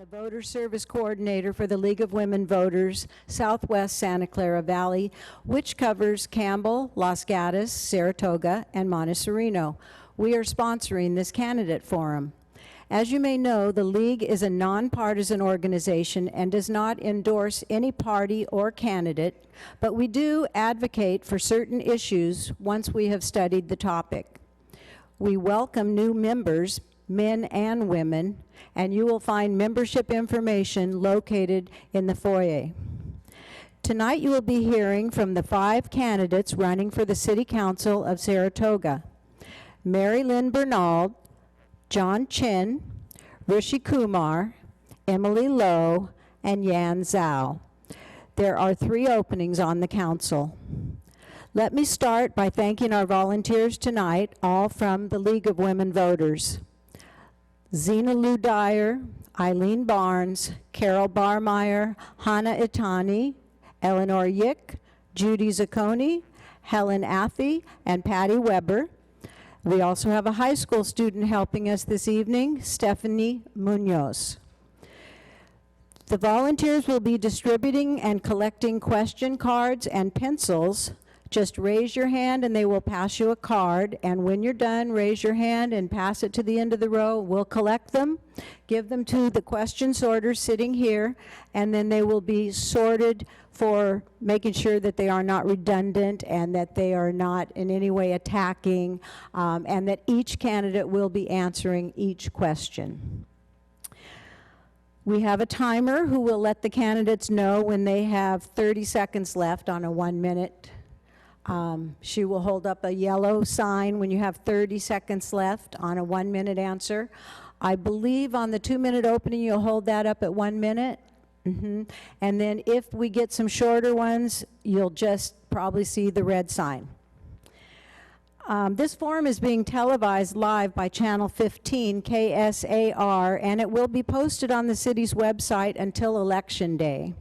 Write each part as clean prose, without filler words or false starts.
the Voter Service Coordinator for the League of Women Voters, Southwest Santa Clara Valley, which covers Campbell, Los Gatos, Saratoga, and Montecito. We are sponsoring this candidate forum. As you may know, the League is a nonpartisan organization and does not endorse any party or candidate, but we do advocate for certain issues once we have studied the topic. We welcome new members, men and women, and you will find membership information located in the foyer. Tonight you will be hearing from the 5 candidates running for the City Council of Saratoga: Mary Lynn Bernald, John Chin, Rishi Kumar, Emily Lowe, and Yan Zhao. There are 3 openings on the council. Let me start by thanking our volunteers tonight, all from the League of Women Voters: Zena Lou Dyer, Eileen Barnes, Carol Barmeyer, Hannah Itani, Eleanor Yick, Judy Zacconi, Helen Affey, and Patty Weber. We also have a high school student helping us this evening, Stephanie Munoz. The volunteers will be distributing and collecting question cards and pencils. Just raise your hand and they will pass you a card, and when you're done, raise your hand and pass it to the end of the row. We'll collect them, give them to the question sorters sitting here, and then they will be sorted for making sure that they are not redundant and that they are not in any way attacking, and that each candidate will be answering each question. We have a timer who will let the candidates know when they have 30 seconds left on a 1-minute. She will hold up a yellow sign when you have 30 seconds left on a 1-minute answer. I believe on the 2-minute opening you'll hold that up at 1 minute. And then if we get some shorter ones, you'll just probably see the red sign. This forum is being televised live by Channel 15 KSAR, and it will be posted on the city's website until Election Day.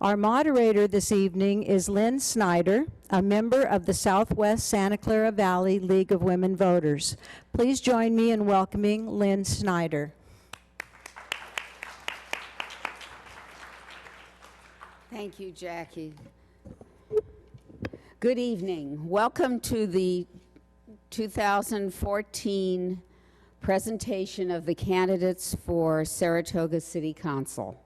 Our moderator this evening is Lynn Snyder, a member of the Southwest Santa Clara Valley League of Women Voters. Please join me in welcoming Lynn Snyder. Thank you, Jackie. Good evening. Welcome to the 2014 presentation of the candidates for Saratoga City Council.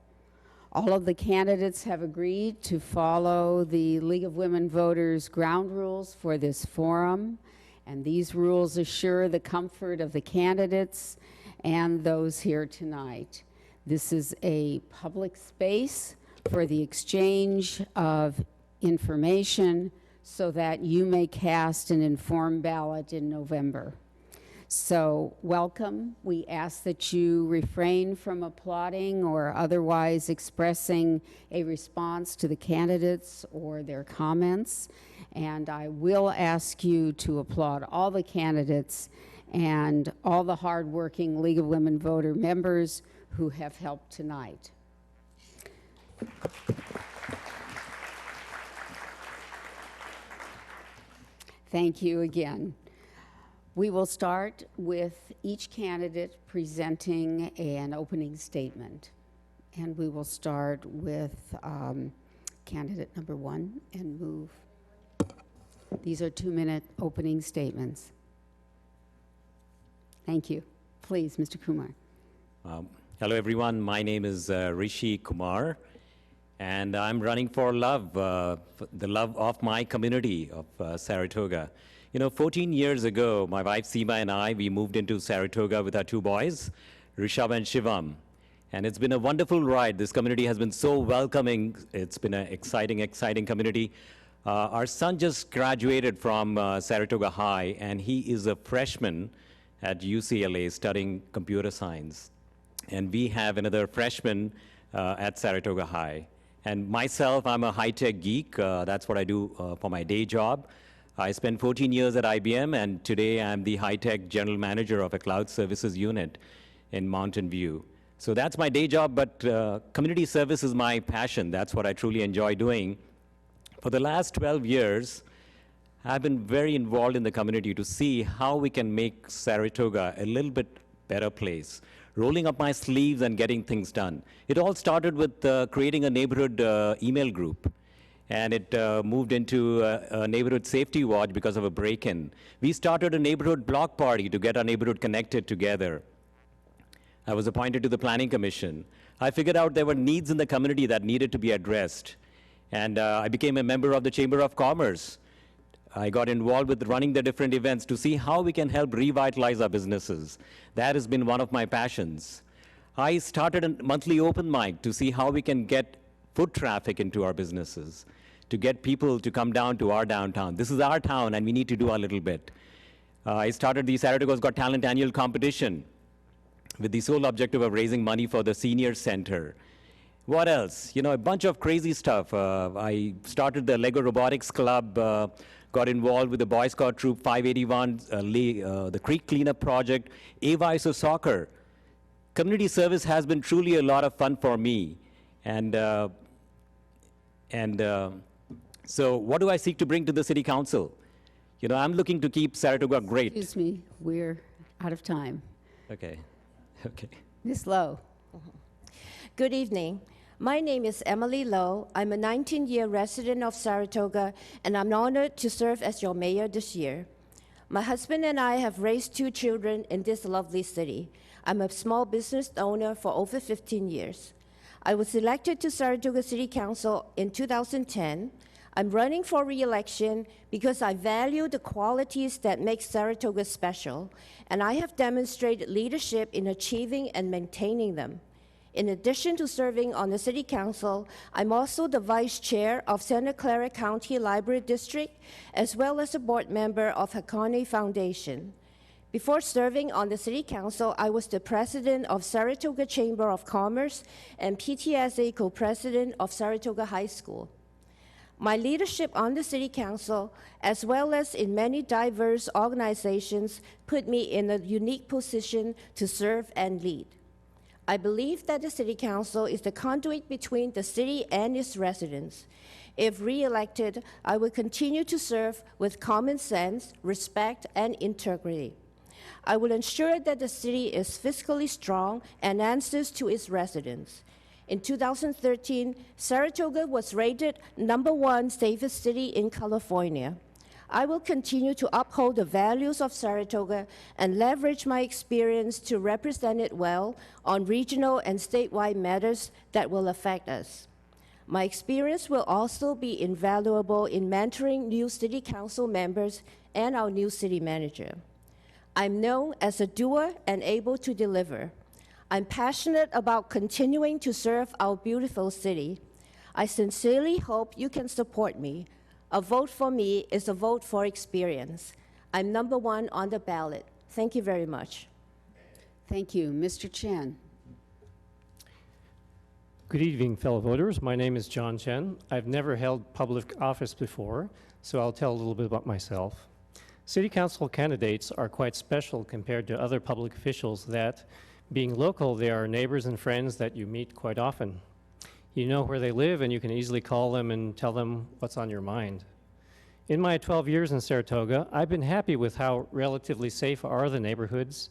All of the candidates have agreed to follow the League of Women Voters ground rules for this forum, and these rules assure the comfort of the candidates and those here tonight. This is a public space for the exchange of information so that you may cast an informed ballot in November. So welcome. We ask that you refrain from applauding or otherwise expressing a response to the candidates or their comments. And I will ask you to applaud all the candidates and all the hardworking League of Women Voter members who have helped tonight. Thank you again. We will start with each candidate presenting an opening statement. And we will start with candidate number 1 and move. These are 2-minute opening statements. Thank you. Please, Mr. Kumar. Hello, everyone. My name is Rishi Kumar, and I'm running for love, the love of my community of Saratoga. You know, 14 years ago, my wife Seema and I, we moved into Saratoga with our 2 boys, Rishabh and Shivam. And it's been a wonderful ride. This community has been so welcoming. It's been an exciting community. Our son just graduated from Saratoga High, and he is a freshman at UCLA studying computer science. And we have another freshman at Saratoga High. And myself, I'm a high-tech geek. That's what I do for my day job. I spent 14 years at IBM, and today I'm the high-tech general manager of a cloud services unit in Mountain View. So that's my day job, but community service is my passion. That's what I truly enjoy doing. For the last 12 years, I've been very involved in the community to see how we can make Saratoga a little bit better place, rolling up my sleeves and getting things done. It all started with creating a neighborhood email group. And it moved into a neighborhood safety watch because of a break-in. We started a neighborhood block party to get our neighborhood connected together. I was appointed to the Planning Commission. I figured out there were needs in the community that needed to be addressed. And I became a member of the Chamber of Commerce. I got involved with running the different events to see how we can help revitalize our businesses. That has been one of my passions. I started a monthly open mic to see how we can get foot traffic into our businesses, to get people to come down to our downtown. This is our town, and we need to do our little bit. I started the Saratoga's Got Talent annual competition with the sole objective of raising money for the senior center. What else? You know, a bunch of crazy stuff. I started the Lego Robotics Club, got involved with the Boy Scout Troop 581, the Creek Cleanup Project, AVISO Soccer. Community service has been truly a lot of fun for me. So what do I seek to bring to the City Council? You know, I'm looking to keep Saratoga great. Excuse me, we're out of time. Okay. Ms. Lowe. Good evening. My name is Emily Lowe. I'm a 19-year resident of Saratoga, and I'm honored to serve as your mayor this year. My husband and I have raised 2 children in this lovely city. I'm a small business owner for over 15 years. I was elected to Saratoga City Council in 2010. I'm running for re-election because I value the qualities that make Saratoga special, and I have demonstrated leadership in achieving and maintaining them. In addition to serving on the City Council, I'm also the Vice Chair of Santa Clara County Library District, as well as a board member of Hakone Foundation. Before serving on the City Council, I was the president of Saratoga Chamber of Commerce and PTSA co-president of Saratoga High School. My leadership on the City Council, as well as in many diverse organizations, put me in a unique position to serve and lead. I believe that the City Council is the conduit between the city and its residents. If re-elected, I will continue to serve with common sense, respect, and integrity. I will ensure that the city is fiscally strong and answers to its residents. In 2013, Saratoga was rated #1 safest city in California. I will continue to uphold the values of Saratoga and leverage my experience to represent it well on regional and statewide matters that will affect us. My experience will also be invaluable in mentoring new city council members and our new city manager. I'm known as a doer and able to deliver. I'm passionate about continuing to serve our beautiful city. I sincerely hope you can support me. A vote for me is a vote for experience. I'm #1 on the ballot. Thank you very much. Thank you. Mr. Chen. Good evening, fellow voters. My name is John Chen. I've never held public office before, so I'll tell a little bit about myself. City council candidates are quite special compared to other public officials that, being local, they are neighbors and friends that you meet quite often. You know where they live, and you can easily call them and tell them what's on your mind. In my 12 years in Saratoga, I've been happy with how relatively safe are the neighborhoods,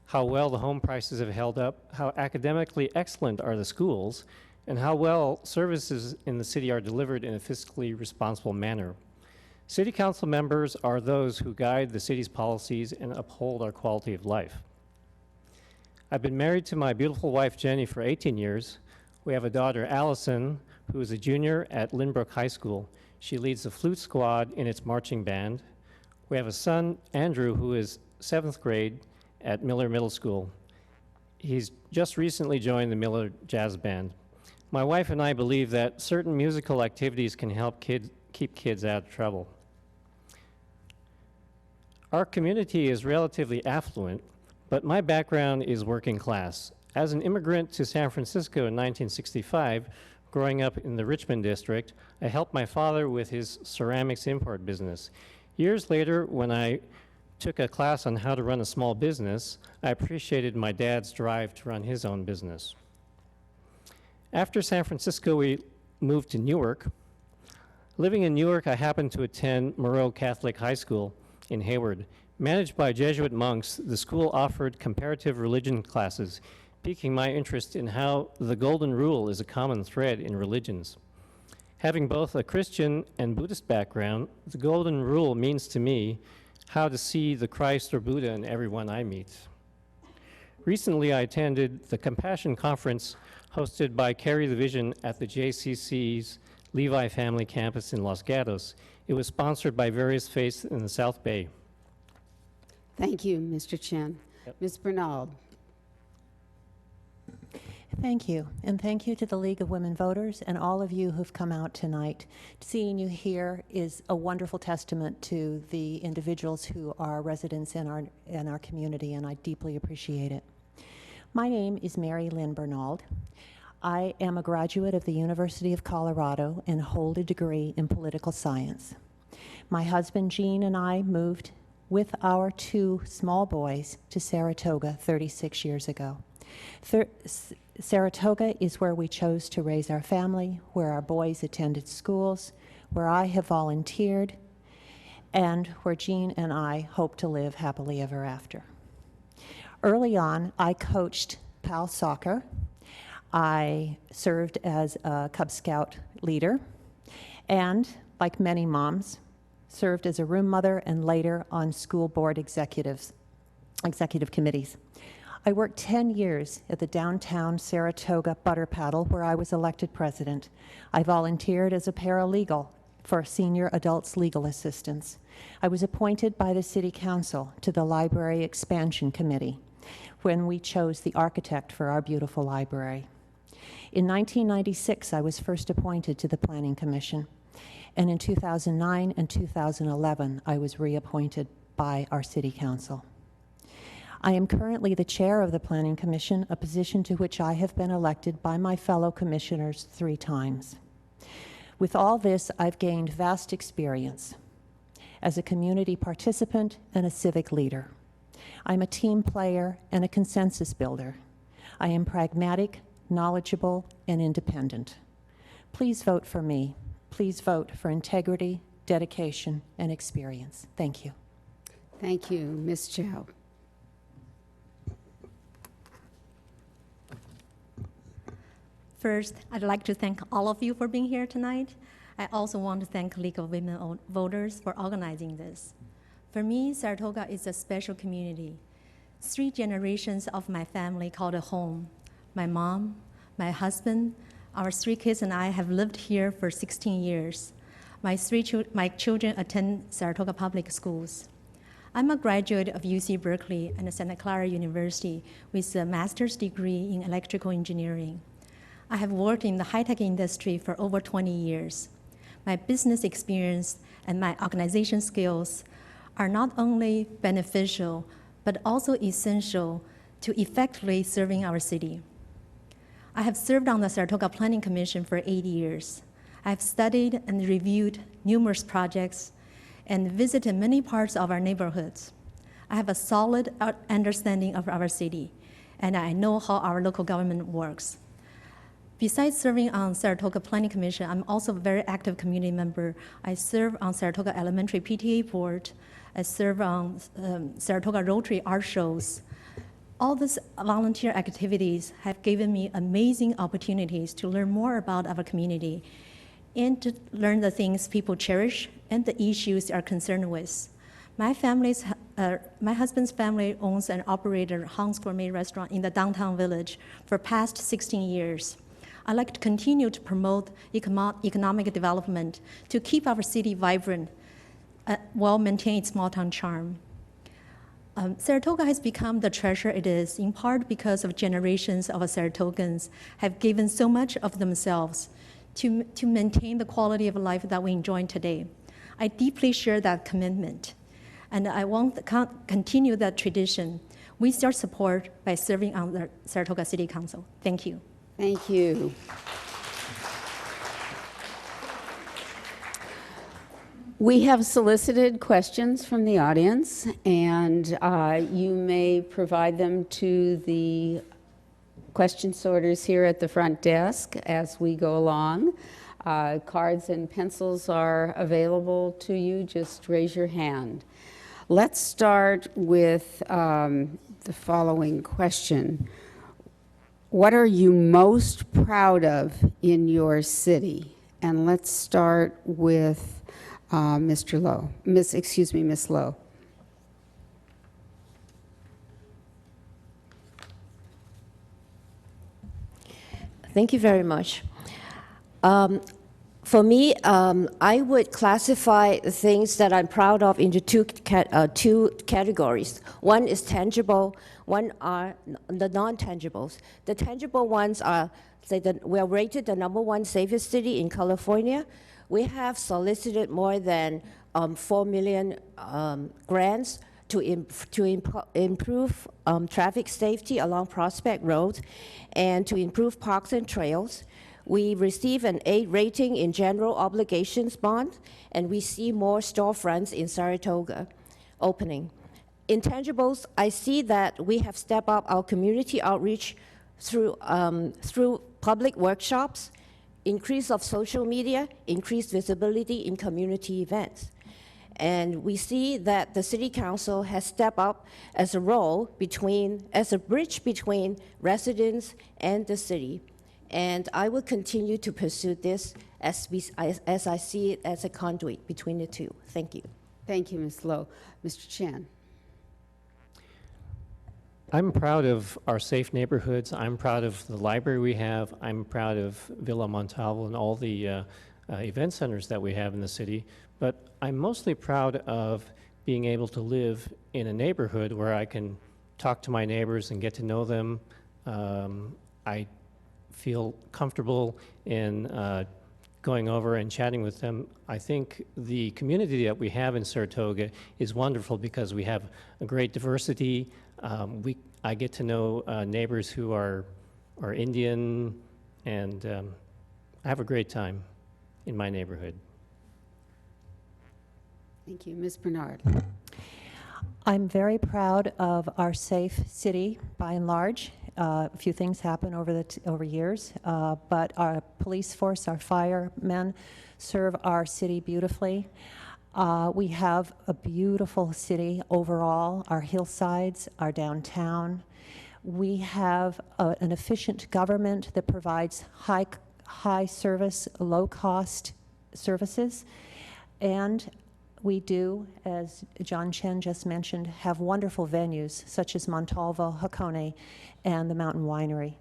how well the home prices have held up, how academically excellent are the schools, and how well services in the city are delivered in a fiscally responsible manner. City council members are those who guide the city's policies and uphold our quality of life. I've been married to my beautiful wife, Jenny, for 18 years. We have a daughter, Allison, who is a junior at Lynbrook High School. She leads the flute squad in its marching band. We have a son, Andrew, who is 7th grade at Miller Middle School. He's just recently joined the Miller Jazz Band. My wife and I believe that certain musical activities can help keep kids out of trouble. Our community is relatively affluent, but my background is working class. As an immigrant to San Francisco in 1965, growing up in the Richmond district, I helped my father with his ceramics import business. Years later, when I took a class on how to run a small business, I appreciated my dad's drive to run his own business. After San Francisco, we moved to Newark. Living in Newark, I happened to attend Moreau Catholic High School in Hayward. Managed by Jesuit monks, the school offered comparative religion classes, piquing my interest in how the Golden Rule is a common thread in religions. Having both a Christian and Buddhist background, the Golden Rule means to me how to see the Christ or Buddha in everyone I meet. Recently, I attended the Compassion Conference hosted by Carry the Vision at the JCC's Levi Family Campus in Los Gatos. It was sponsored by various faiths in the South Bay. Thank you, Mr. Chen. Yep. Ms. Bernald. Thank you, and thank you to the League of Women Voters and all of you who've come out tonight. Seeing you here is a wonderful testament to the individuals who are residents in our community, and I deeply appreciate it. My name is Mary Lynn Bernald. I am a graduate of the University of Colorado and hold a degree in political science. My husband, Gene, and I moved with our 2 small boys to Saratoga 36 years ago. Saratoga is where we chose to raise our family, where our boys attended schools, where I have volunteered, and where Gene and I hope to live happily ever after. Early on, I coached PAL soccer. I served as a Cub Scout leader, and like many moms, served as a room mother and later on school board executive committees. I worked 10 years at the downtown Saratoga Butter Paddle, where I was elected president. I volunteered as a paralegal for senior adults legal assistance. I was appointed by the City Council to the Library Expansion Committee when we chose the architect for our beautiful library. In 1996, I was first appointed to the Planning Commission, and in 2009 and 2011, I was reappointed by our City Council. I am currently the chair of the Planning Commission, a position to which I have been elected by my fellow commissioners 3 times. With all this, I've gained vast experience as a community participant and a civic leader. I'm a team player and a consensus builder. I am pragmatic, knowledgeable, and independent. Please vote for me. Please vote for integrity, dedication, and experience. Thank you. Thank you, Ms. Chow. First, I'd like to thank all of you for being here tonight. I also want to thank League of Women Voters for organizing this. For me, Saratoga is a special community. 3 generations of my family called it home. My mom, my husband, our 3 kids and I have lived here for 16 years. My children attend Saratoga Public Schools. I'm a graduate of UC Berkeley and Santa Clara University with a master's degree in electrical engineering. I have worked in the high-tech industry for over 20 years. My business experience and my organization skills are not only beneficial, but also essential to effectively serving our city. I have served on the Saratoga Planning Commission for 8 years. I have studied and reviewed numerous projects and visited many parts of our neighborhoods. I have a solid understanding of our city, and I know how our local government works. Besides serving on Saratoga Planning Commission, I'm also a very active community member. I serve on Saratoga Elementary PTA Board. I serve on Saratoga Rotary Art Shows. All these volunteer activities have given me amazing opportunities to learn more about our community and to learn the things people cherish and the issues they are concerned with. My husband's family owns and operates a Hans Gourmet restaurant in the downtown village for past 16 years. I'd like to continue to promote economic development to keep our city vibrant while maintaining its small town charm. Saratoga has become the treasure it is, in part because of generations of Saratogans have given so much of themselves to maintain the quality of life that we enjoy today. I deeply share that commitment, and I want to continue that tradition with your support by serving on the Saratoga City Council. Thank you. Thank you. We have solicited questions from the audience, and you may provide them to the question sorters here at the front desk as we go along. Cards and pencils are available to you. Just raise your hand. Let's start with the following question. What are you most proud of in your city? And let's start with Mr. Lowe. Miss Lowe. Thank you very much. For me, I would classify the things that I'm proud of into two categories. One is tangible, one are the non-tangibles. The tangible ones are, say, that we are rated the #1 safest city in California. We have solicited more than 4 million grants to improve traffic safety along Prospect Road and to improve parks and trails. We receive an A rating in general obligations bond, and we see more storefronts in Saratoga opening. Intangibles, I see that we have stepped up our community outreach through public workshops, increase of social media, increased visibility in community events. And we see that the City Council has stepped up as a bridge between residents and the city. And I will continue to pursue this as I see it as a conduit between the two. Thank you. Thank you, Ms. Lowe. Mr. Chan. I'm proud of our safe neighborhoods. I'm proud of the library we have. I'm proud of Villa Montalvo and all the event centers that we have in the city. But I'm mostly proud of being able to live in a neighborhood where I can talk to my neighbors and get to know them. I feel comfortable in going over and chatting with them. I think the community that we have in Saratoga is wonderful because we have a great diversity. I get to know neighbors who are Indian, and I have a great time in my neighborhood. Thank you. Ms. Bernard. I'm very proud of our safe city by and large. A few things happen over years, but our police force, our firemen serve our city beautifully. We have a beautiful city overall, our hillsides, our downtown. We have an efficient government that provides high service, low cost services. And we do, as John Chen just mentioned, have wonderful venues such as Montalvo, Hakone, and the Mountain Winery.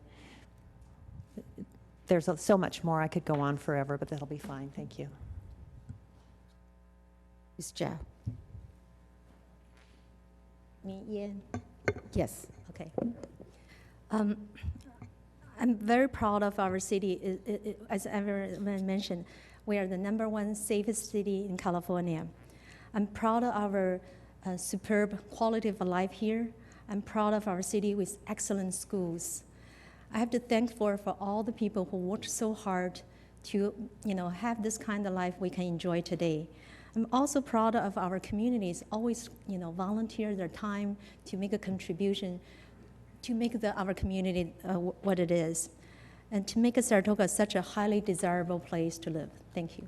There's so much more. I could go on forever, but that'll be fine. Thank you. Ms. Zhao. Me, Ian. Yes. Okay. I'm very proud of our city. As everyone mentioned, we are the #1 safest city in California. I'm proud of our superb quality of life here. I'm proud of our city with excellent schools. I have to thank for all the people who worked so hard to have this kind of life we can enjoy today. I'm also proud of our communities, always volunteer their time to make a contribution to make our community what it is, and to make Saratoga such a highly desirable place to live. Thank you.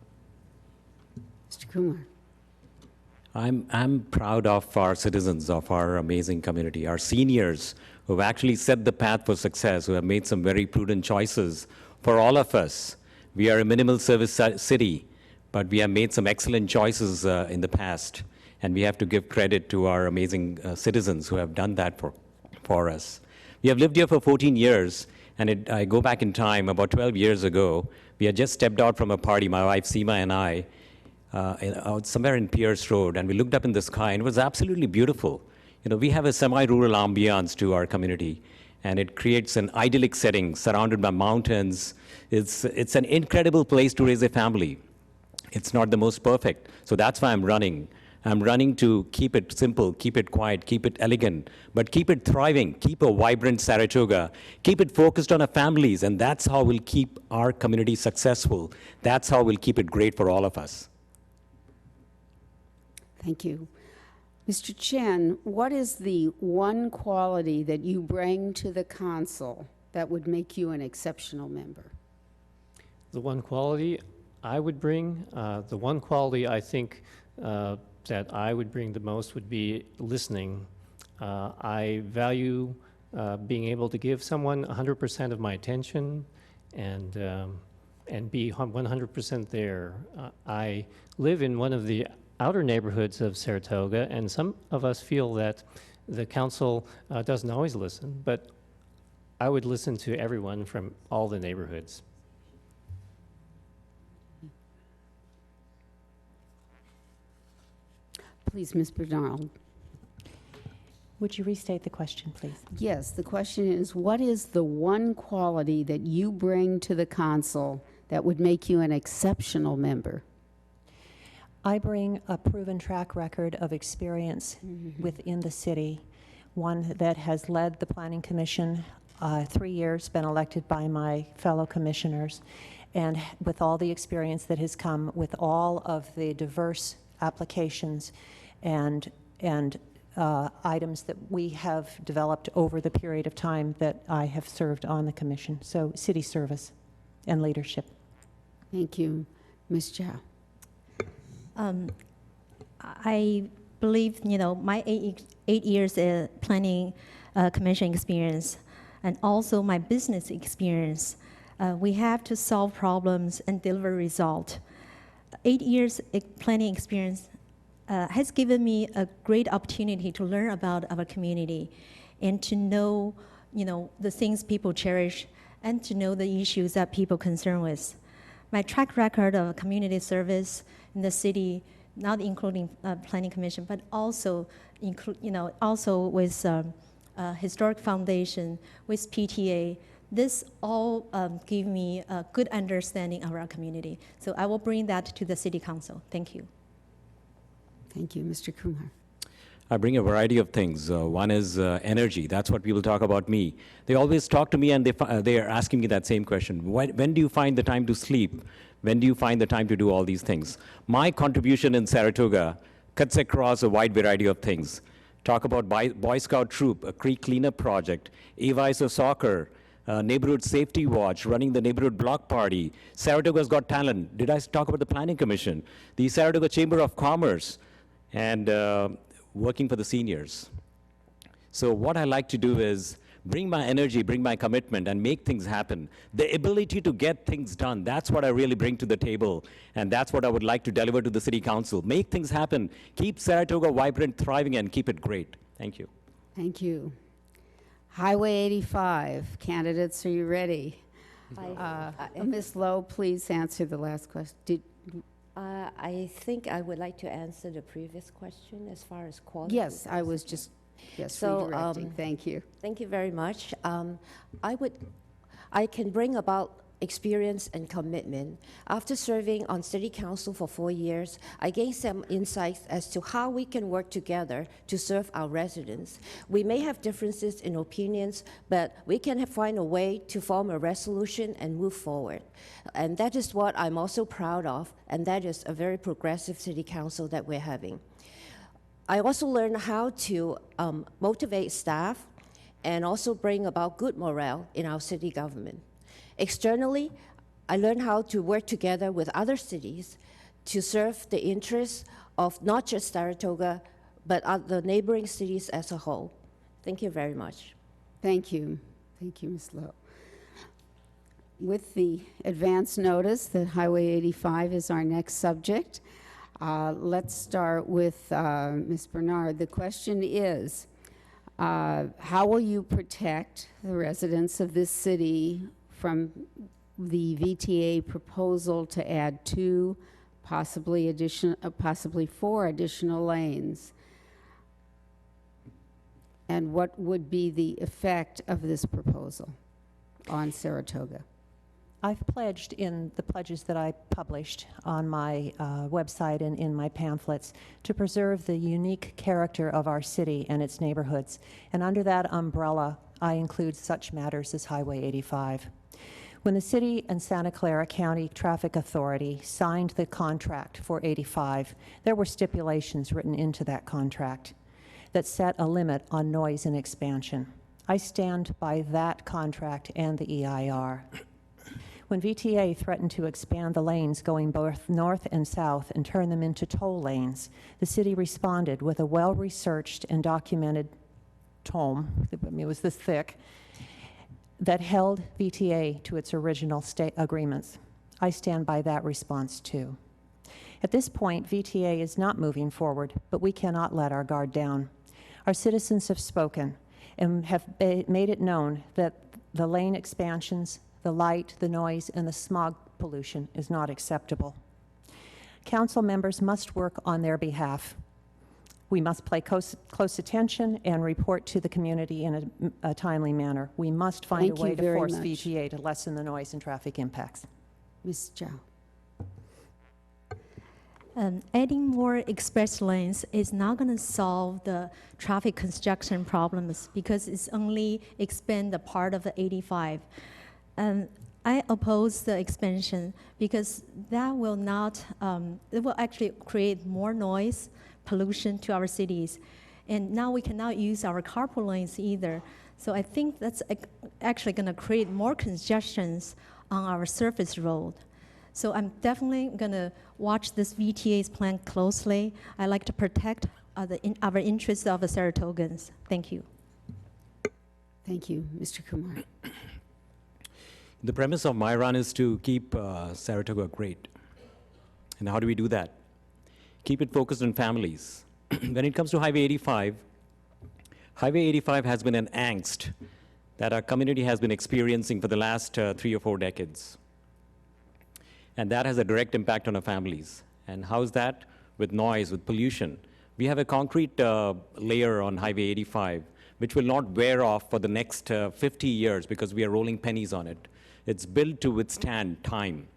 Mr. Kumar. I'm proud of our citizens, of our amazing community, our seniors who have actually set the path for success, who have made some very prudent choices for all of us. We are a minimal service city, but we have made some excellent choices in the past, and we have to give credit to our amazing citizens who have done that for us. We have lived here for 14 years, and I go back in time, about 12 years ago, we had just stepped out from a party, my wife Seema and I, somewhere in Pierce Road, and we looked up in the sky, and it was absolutely beautiful. We have a semi-rural ambiance to our community, and it creates an idyllic setting surrounded by mountains. It's an incredible place to raise a family. It's not the most perfect, so that's why I'm running. I'm running to keep it simple, keep it quiet, keep it elegant, but keep it thriving, keep a vibrant Saratoga, keep it focused on our families, and that's how we'll keep our community successful. That's how we'll keep it great for all of us. Thank you. Mr. Chen, what is the one quality that you bring to the council that would make you an exceptional member? The one quality I would bring, the one quality I think that I would bring the most would be listening. I value being able to give someone 100% of my attention and be 100% there. I live in one of the outer neighborhoods of Saratoga, and some of us feel that the council doesn't always listen, but I would listen to everyone from all the neighborhoods. Please, Ms. Bernard. Would you restate the question, please? Yes, the question is, what is the one quality that you bring to the council that would make you an exceptional member? I bring a proven track record of experience within the city, one that has led the Planning Commission 3 years, been elected by my fellow commissioners, and with all the experience that has come with all of the diverse applications and items that we have developed over the period of time that I have served on the commission. So city service and leadership. Thank you. Ms. Chow. I believe, my 8 years planning commission experience and also my business experience, we have to solve problems and deliver result. 8 years planning experience has given me a great opportunity to learn about our community and to know, the things people cherish and to know the issues that people concerned with. My track record of community service in the city, not including Planning Commission, but also also with Historic Foundation, with PTA. This all give me a good understanding of our community. So I will bring that to the City Council. Thank you. Thank you. Mr. Kumar. I bring a variety of things. One is energy. That's what people talk about me. They always talk to me and they are asking me that same question. When do you find the time to sleep? When do you find the time to do all these things? My contribution in Saratoga cuts across a wide variety of things. Talk about Boy Scout Troop, a creek cleanup project, AVISO soccer, neighborhood safety watch, running the neighborhood block party, Saratoga's Got Talent. Did I talk about the Planning Commission? The Saratoga Chamber of Commerce, and working for the seniors. So what I like to do is bring my energy, bring my commitment, and make things happen. The ability to get things done, that's what I really bring to the table, and that's what I would like to deliver to the City Council. Make things happen, keep Saratoga vibrant, thriving, and keep it great. Thank you. Thank you. Highway 85, candidates, are you ready? Ms. Lowe, please answer the last question. I think I would like to answer the previous question as far as quality. Yes, I was just redirecting. Thank you. Thank you very much. I can bring about experience and commitment. After serving on City Council for 4 years, I gained some insights as to how we can work together to serve our residents. We may have differences in opinions, but we can find a way to form a resolution and move forward. And that is what I'm also proud of, and that is a very progressive City Council that we're having. I also learned how to motivate staff and also bring about good morale in our city government. Externally, I learned how to work together with other cities to serve the interests of not just Saratoga, but the neighboring cities as a whole. Thank you very much. Thank you. Thank you, Ms. Lowe. With the advance notice that Highway 85 is our next subject, let's start with Ms. Bernard. The question is, how will you protect the residents of this city from the VTA proposal to add 2, possibly 4 additional lanes? And what would be the effect of this proposal on Saratoga? I've pledged in the pledges that I published on my website and in my pamphlets to preserve the unique character of our city and its neighborhoods. And under that umbrella, I include such matters as Highway 85. When the city and Santa Clara County Traffic Authority signed the contract for 85, there were stipulations written into that contract that set a limit on noise and expansion. I stand by that contract and the EIR. When VTA threatened to expand the lanes going both north and south and turn them into toll lanes, the city responded with a well-researched and documented tome, I mean, it was this thick, that held VTA to its original agreements. I stand by that response too. At this point, VTA is not moving forward, but we cannot let our guard down. Our citizens have spoken and have made it known that the lane expansions, the light, the noise, and the smog pollution is not acceptable. Council members must work on their behalf. We must pay close attention and report to the community in a timely manner. We must find Thank a way you to very force much. VTA to lessen the noise and traffic impacts. Ms. Zhao. Adding more express lanes is not going to solve the traffic congestion problems because it's only expand the part of the 85. I oppose the expansion because that will not, it will actually create more noise, pollution to our cities. And now we cannot use our carpool lanes either. So I think that's actually going to create more congestions on our surface road. So I'm definitely going to watch this VTA's plan closely. I like to protect our interests of the Saratogans. Thank you. Thank you, Mr. Kumar. The premise of my run is to keep Saratoga great. And how do we do that? Keep it focused on families. When it comes to Highway 85, Highway 85 has been an angst that our community has been experiencing for the last 3 or 4 decades. And that has a direct impact on our families. And how's that? With noise, with pollution. We have a concrete layer on Highway 85, which will not wear off for the next 50 years because we are rolling pennies on it. It's built to withstand time.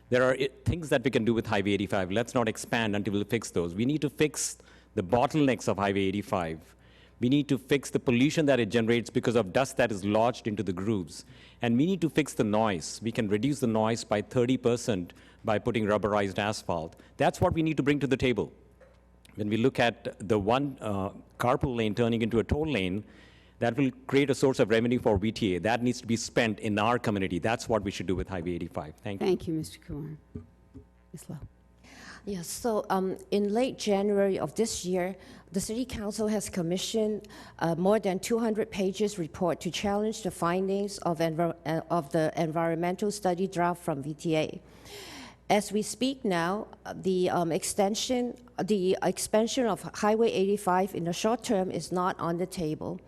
There are things that we can do with Highway 85. Let's not expand until we fix those. We need to fix the bottlenecks of Highway 85. We need to fix the pollution that it generates because of dust that is lodged into the grooves. And we need to fix the noise. We can reduce the noise by 30% by putting rubberized asphalt. That's what we need to bring to the table. When we look at the one carpool lane turning into a toll lane, that will create a source of revenue for VTA. That needs to be spent in our community. That's what we should do with Highway 85. Thank you. Thank you, Mr. Kumar. Ms. Lowe. Yes, so in late January of this year, the City Council has commissioned more than 200 pages report to challenge the findings of the environmental study draft from VTA. As we speak now, the expansion of Highway 85 in the short term is not on the table.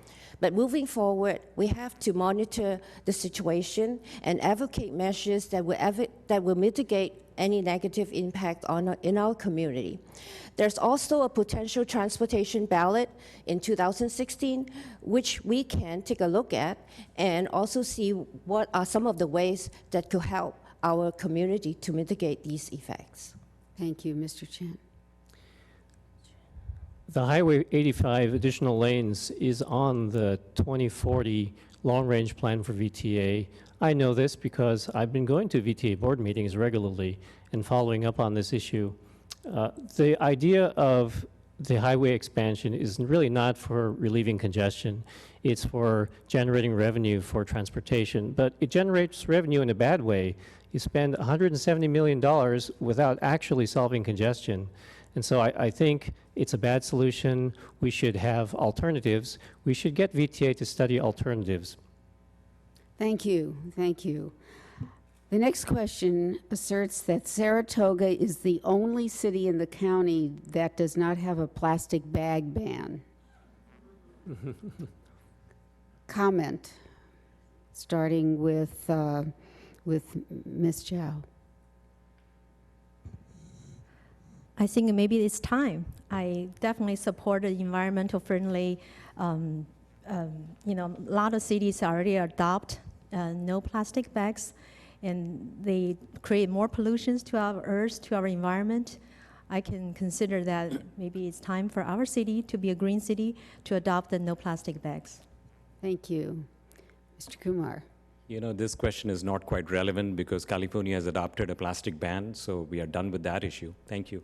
But moving forward, we have to monitor the situation and advocate measures that will mitigate any negative impact in our community. There's also a potential transportation ballot in 2016, which we can take a look at and also see what are some of the ways that could help our community to mitigate these effects. Thank you, Mr. Chen. The Highway 85 additional lanes is on the 2040 long-range plan for VTA. I know this because I've been going to VTA board meetings regularly and following up on this issue. The idea of the highway expansion is really not for relieving congestion. It's for generating revenue for transportation, but it generates revenue in a bad way. You spend $170 million without actually solving congestion. And so I think it's a bad solution. We should have alternatives. We should get VTA to study alternatives. Thank you. Thank you. The next question asserts that Saratoga is the only city in the county that does not have a plastic bag ban. Comment, starting with Ms. Zhao. I think maybe it's time. I definitely support the environmental friendly, a lot of cities already adopt no plastic bags, and they create more pollutions to our earth, to our environment. I can consider that maybe it's time for our city to be a green city to adopt the no plastic bags. Thank you. Mr. Kumar. You know, this question is not quite relevant because California has adopted a plastic ban, so we are done with that issue. Thank you.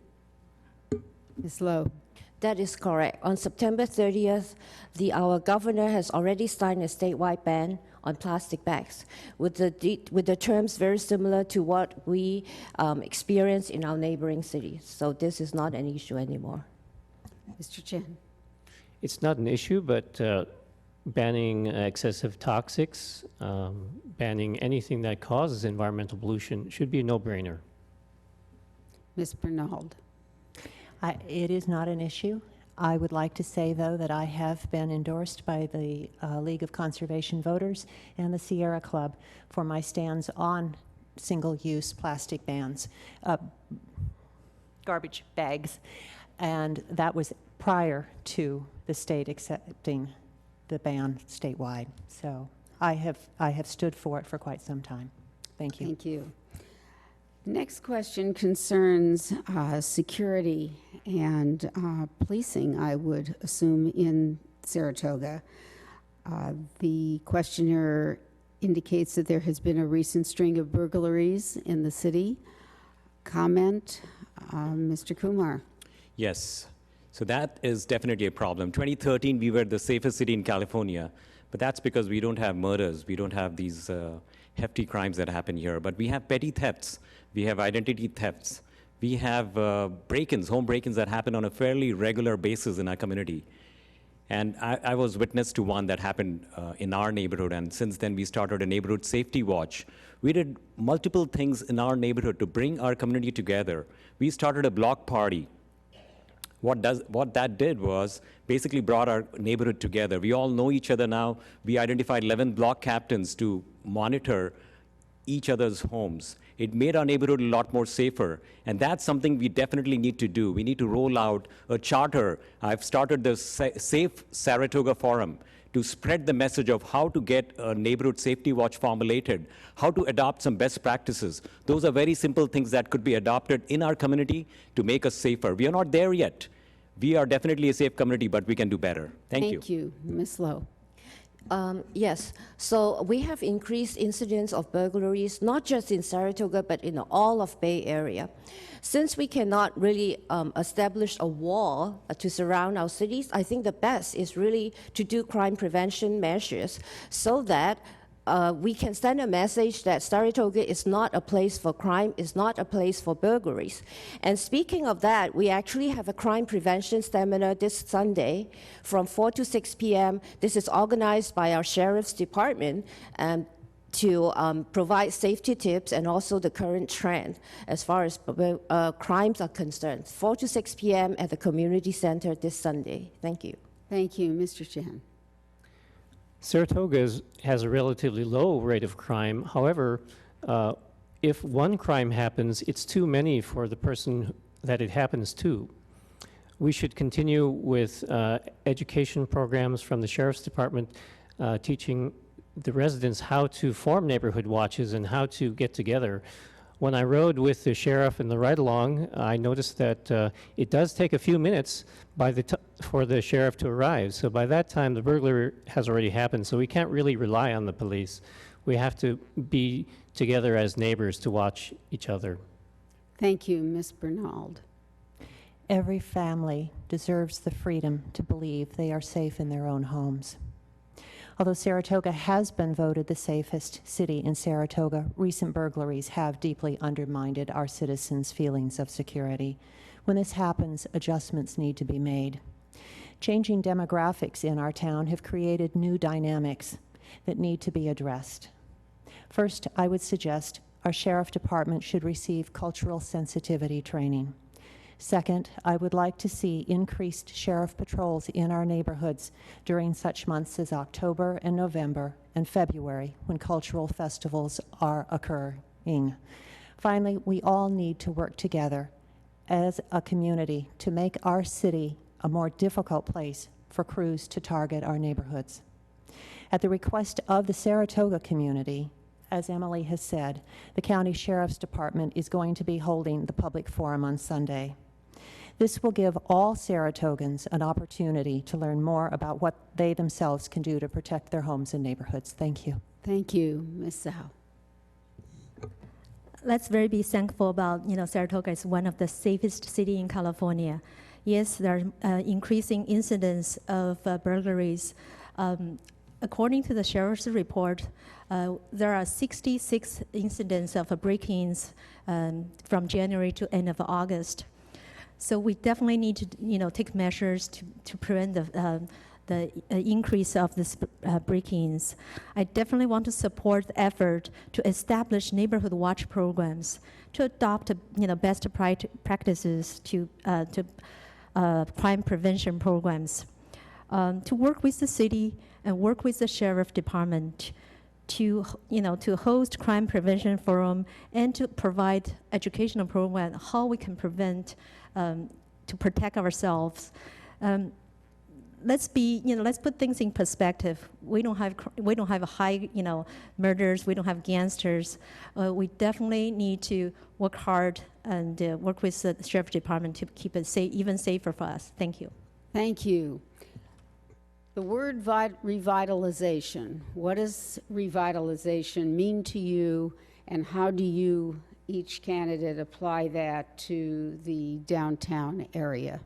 Ms. Lowe. That is correct. On September 30th, our governor has already signed a statewide ban on plastic bags, with the terms very similar to what we experience in our neighboring cities. So this is not an issue anymore. Mr. Chen. It's not an issue, but banning excessive toxics, banning anything that causes environmental pollution should be a no-brainer. Ms. Bernald. It is not an issue. I would like to say, though, that I have been endorsed by the League of Conservation Voters and the Sierra Club for my stands on single-use plastic bans, garbage bags, and that was prior to the state accepting the ban statewide. So I have stood for it for quite some time. Thank you. Thank you. Next question concerns security and policing, I would assume, in Saratoga. The questioner indicates that there has been a recent string of burglaries in the city. Comment, Mr. Kumar. Yes, so that is definitely a problem. 2013, we were the safest city in California, but that's because we don't have murders. We don't have these hefty crimes that happen here, but we have petty thefts. We have identity thefts. We have break-ins, home break-ins that happen on a fairly regular basis in our community. And I was witness to one that happened in our neighborhood, and since then we started a neighborhood safety watch. We did multiple things in our neighborhood to bring our community together. We started a block party. What that did was basically brought our neighborhood together. We all know each other now. We identified 11 block captains to monitor each other's homes. It made our neighborhood a lot more safer, and that's something we definitely need to do. We need to roll out a charter. I've started the Safe Saratoga Forum to spread the message of how to get a neighborhood safety watch formulated, how to adopt some best practices. Those are very simple things that could be adopted in our community to make us safer. We are not there yet. We are definitely a safe community, but we can do better. Thank you. Thank you. Ms. Lowe. Yes, so we have increased incidents of burglaries, not just in Saratoga, but in all of Bay Area. Since we cannot really establish a wall to surround our cities, I think the best is really to do crime prevention measures so that we can send a message that Saratoga is not a place for crime, is not a place for burglaries. And speaking of that, we actually have a crime prevention seminar this Sunday from 4 to 6 p.m. This is organized by our Sheriff's Department to provide safety tips and also the current trend as far as crimes are concerned. 4 to 6 p.m. at the community center this Sunday. Thank you. Thank you. Mr. Chen. Saratoga has a relatively low rate of crime. However, if one crime happens, it's too many for the person that it happens to. We should continue with education programs from the Sheriff's Department, teaching the residents how to form neighborhood watches and how to get together. When I rode with the sheriff in the ride-along, I noticed that it does take a few minutes for the sheriff to arrive. So by that time, the burglary has already happened, so we can't really rely on the police. We have to be together as neighbors to watch each other. Thank you, Ms. Bernald. Every family deserves the freedom to believe they are safe in their own homes. Although Saratoga has been voted the safest city in Saratoga, recent burglaries have deeply undermined our citizens' feelings of security. When this happens, adjustments need to be made. Changing demographics in our town have created new dynamics that need to be addressed. First, I would suggest our sheriff department should receive cultural sensitivity training. Second, I would like to see increased sheriff patrols in our neighborhoods during such months as October and November and February, when cultural festivals are occurring. Finally, we all need to work together as a community to make our city a more difficult place for crews to target our neighborhoods. At the request of the Saratoga community, as Emily has said, the County Sheriff's Department is going to be holding the public forum on Sunday. This will give all Saratogans an opportunity to learn more about what they themselves can do to protect their homes and neighborhoods. Thank you. Thank you, Ms. Zhao. Let's very be thankful about, Saratoga is one of the safest city in California. yes, there are increasing incidents of burglaries. According to the sheriff's report, there are 66 incidents of break-ins from January to end of August. So we definitely need to, take measures to prevent the increase of this break-ins. I definitely want to support the effort to establish neighborhood watch programs, to adopt, best practices to crime prevention programs, to work with the city and work with the sheriff department to host crime prevention forum and to provide educational program how we can prevent to protect ourselves. Let's put things in perspective. We don't have high, murders. We don't have gangsters. We definitely need to work hard and work with the sheriff department to keep it safe, even safer for us. Thank you. Thank you. The word revitalization. What does revitalization mean to you, and how do you, each candidate, apply that to the downtown area?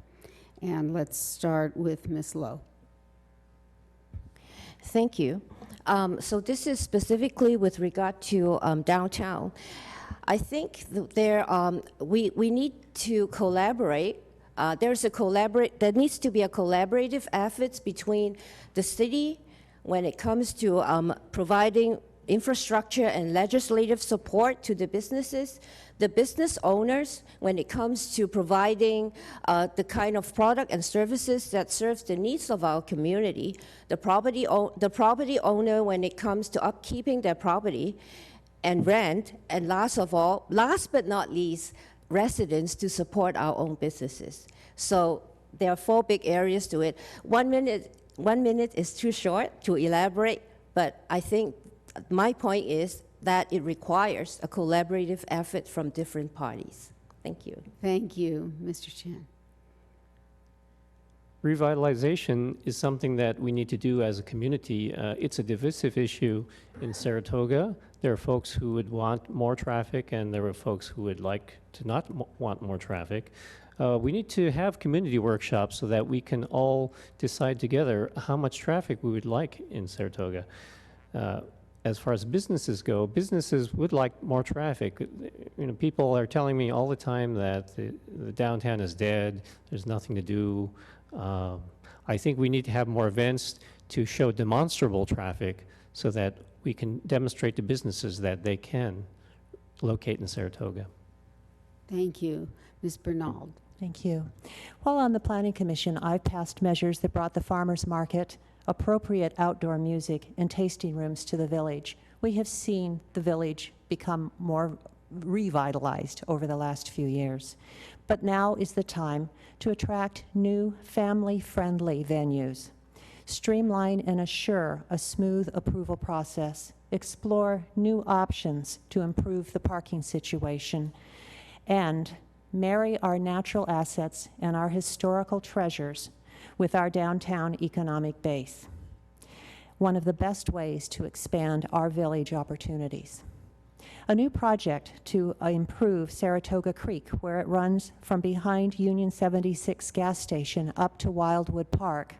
And let's start with Ms. Lowe. Thank you. So this is specifically with regard to downtown. I think we need to collaborate. There needs to be a collaborative efforts between the city when it comes to providing infrastructure and legislative support to the businesses, the business owners when it comes to providing the kind of product and services that serves the needs of our community, the property owner when it comes to upkeeping their property and rent, and last but not least, residents to support our own businesses. So there are 4 big areas to it. 1 minute is too short to elaborate, but I think my point is that it requires a collaborative effort from different parties. Thank you. Thank you, Mr. Chen. Revitalization is something that we need to do as a community. It's a divisive issue in Saratoga. There are folks who would want more traffic, and there are folks who would like to not want more traffic. We need to have community workshops so that we can all decide together how much traffic we would like in Saratoga. As far as businesses go, businesses would like more traffic. People are telling me all the time that the downtown is dead, there's nothing to do. I think we need to have more events to show demonstrable traffic so that we can demonstrate to businesses that they can locate in Saratoga. Thank you. Ms. Bernald. Thank you. While on the Planning Commission, I've passed measures that brought the farmers market, appropriate outdoor music, and tasting rooms to the village. We have seen the village become more revitalized over the last few years. But now is the time to attract new family-friendly venues, streamline and assure a smooth approval process, explore new options to improve the parking situation, and marry our natural assets and our historical treasures with our downtown economic base. One of the best ways to expand our village opportunities. A new project to improve Saratoga Creek, where it runs from behind Union 76 gas station up to Wildwood Park,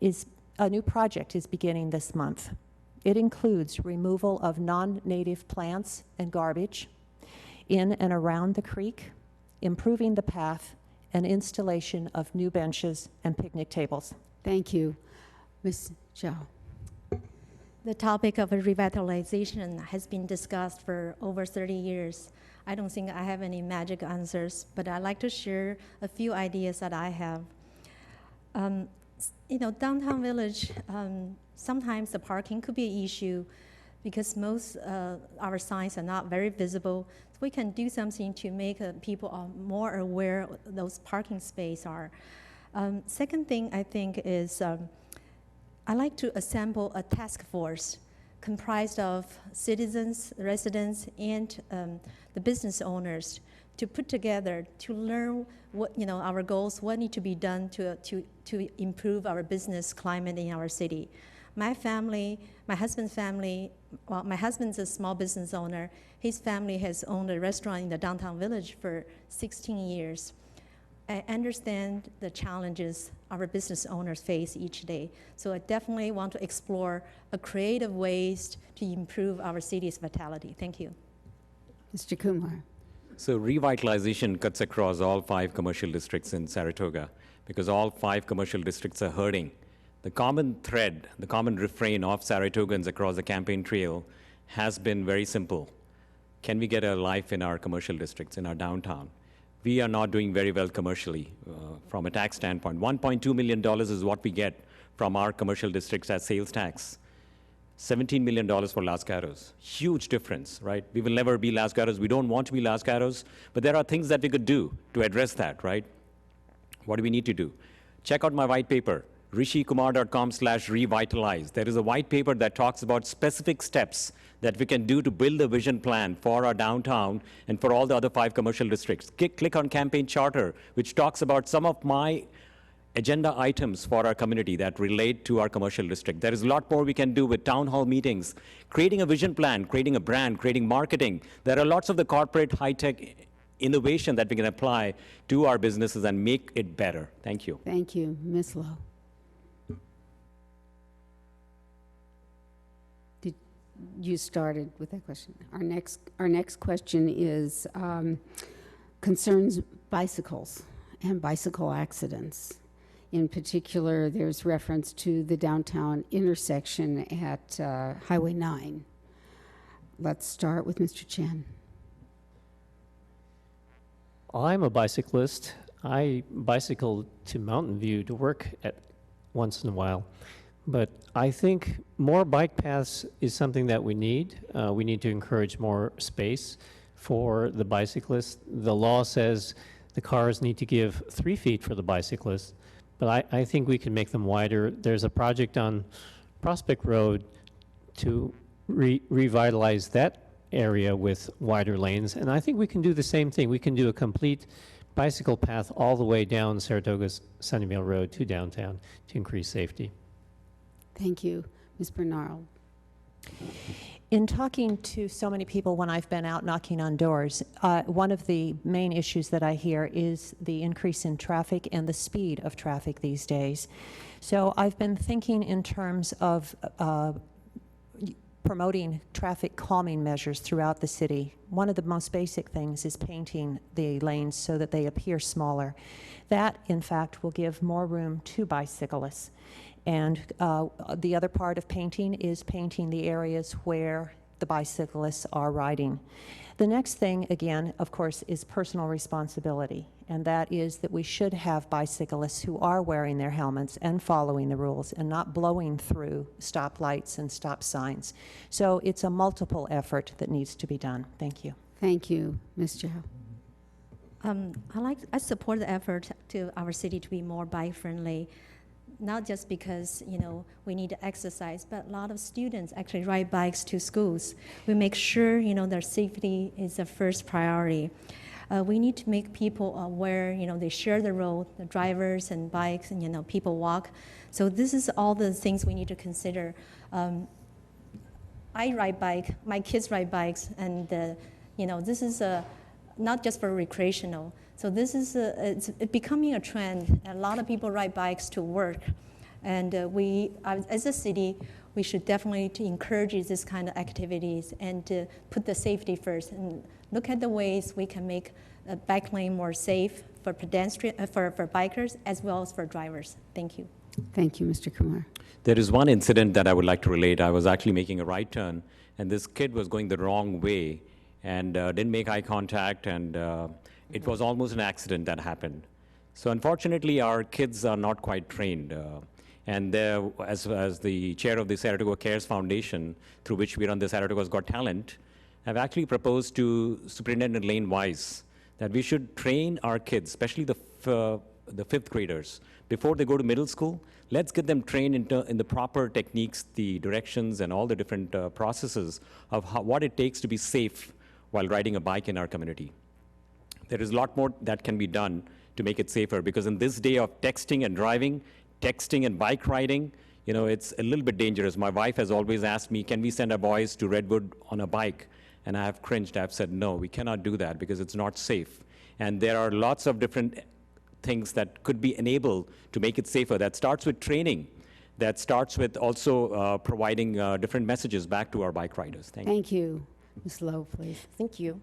a new project is beginning this month. It includes removal of non-native plants and garbage in and around the creek, improving the path, and installation of new benches and picnic tables. Thank you. Ms. Zhao. The topic of revitalization has been discussed for over 30 years. I don't think I have any magic answers, but I'd like to share a few ideas that I have. Downtown village, sometimes the parking could be an issue because most our signs are not very visible. So we can do something to make people more aware of those parking spaces are. Second thing I think is I like to assemble a task force comprised of citizens, residents, and the business owners to put together to learn what our goals, what need to be done to improve our business climate in our city. My family, my husband's family, well, my husband's a small business owner. His family has owned a restaurant in the downtown village for 16 years. I understand the challenges our business owners face each day. So I definitely want to explore a creative ways to improve our city's vitality. Thank you. Mr. Kumar. So revitalization cuts across all 5 commercial districts in Saratoga because all 5 commercial districts are hurting. The common thread, the common refrain of Saratogans across the campaign trail has been very simple. Can we get a life in our commercial districts, in our downtown? We are not doing very well commercially from a tax standpoint. $1.2 million is what we get from our commercial districts as sales tax. $17 million for Las Gatos. Huge difference, right? We will never be Las Gatos. We don't want to be Las Gatos, but there are things that we could do to address that, right? What do we need to do? Check out my white paper, rishikumar.com/revitalize. There is a white paper that talks about specific steps that we can do to build a vision plan for our downtown and for all the other 5 commercial districts. Click on campaign charter, which talks about some of my agenda items for our community that relate to our commercial district. There is a lot more we can do with town hall meetings, creating a vision plan, creating a brand, creating marketing. There are lots of the corporate high-tech innovation that we can apply to our businesses and make it better. Thank you. Thank you. Ms. Lowe. You started with that question. Our next question is concerns bicycles and bicycle accidents. In particular, there's reference to the downtown intersection at Highway 9. Let's start with Mr. Chen. I'm a bicyclist. I bicycle to Mountain View to work at once in a while. But I think more bike paths is something that we need. We need to encourage more space for the bicyclists. The law says the cars need to give 3 feet for the bicyclists, but I think we can make them wider. There's a project on Prospect Road to revitalize that area with wider lanes, and I think we can do the same thing. We can do a complete bicycle path all the way down Saratoga's Sunnyvale Road to downtown to increase safety. Thank you. Ms. Bernard. In talking to so many people when I've been out knocking on doors, one of the main issues that I hear is the increase in traffic and the speed of traffic these days. So I've been thinking in terms of promoting traffic calming measures throughout the city. One of the most basic things is painting the lanes so that they appear smaller. That, in fact, will give more room to bicyclists. And the other part of painting is painting the areas where the bicyclists are riding. The next thing, again, of course, is personal responsibility. And that is that we should have bicyclists who are wearing their helmets and following the rules and not blowing through stoplights and stop signs. So it's a multiple effort that needs to be done. Thank you. Thank you. Ms. Zhao. I support the effort to our city to be more bike-friendly. Not just because, we need to exercise, but a lot of students actually ride bikes to schools. We make sure, their safety is the first priority. We need to make people aware, they share the road, the drivers and bikes, and, people walk. So this is all the things we need to consider. I ride bike, my kids ride bikes, and, this is not just for recreational. So this is it's becoming a trend. A lot of people ride bikes to work. And we, as a city, we should definitely to encourage this kind of activities and to put the safety first and look at the ways we can make a bike lane more safe for pedestrian, for bikers as well as for drivers. Thank you. Thank you, Mr. Kumar. There is one incident that I would like to relate. I was actually making a right turn, and this kid was going the wrong way and didn't make eye contact, and it was almost an accident that happened. So unfortunately, our kids are not quite trained. And as the chair of the Saratoga Cares Foundation, through which we run the Saratoga's Got Talent, have actually proposed to Superintendent Lane Weiss that we should train our kids, especially the 5th graders, before they go to middle school. Let's get them trained in the proper techniques, the directions, and all the different processes of what it takes to be safe while riding a bike in our community. There is a lot more that can be done to make it safer, because in this day of texting and driving, texting and bike riding, it's a little bit dangerous. My wife has always asked me, can we send our boys to Redwood on a bike? And I have cringed. I've said, no, we cannot do that because it's not safe. And there are lots of different things that could be enabled to make it safer. That starts with training. That starts with also providing different messages back to our bike riders. Thank you. Thank you. Ms. Lowe, please. Thank you.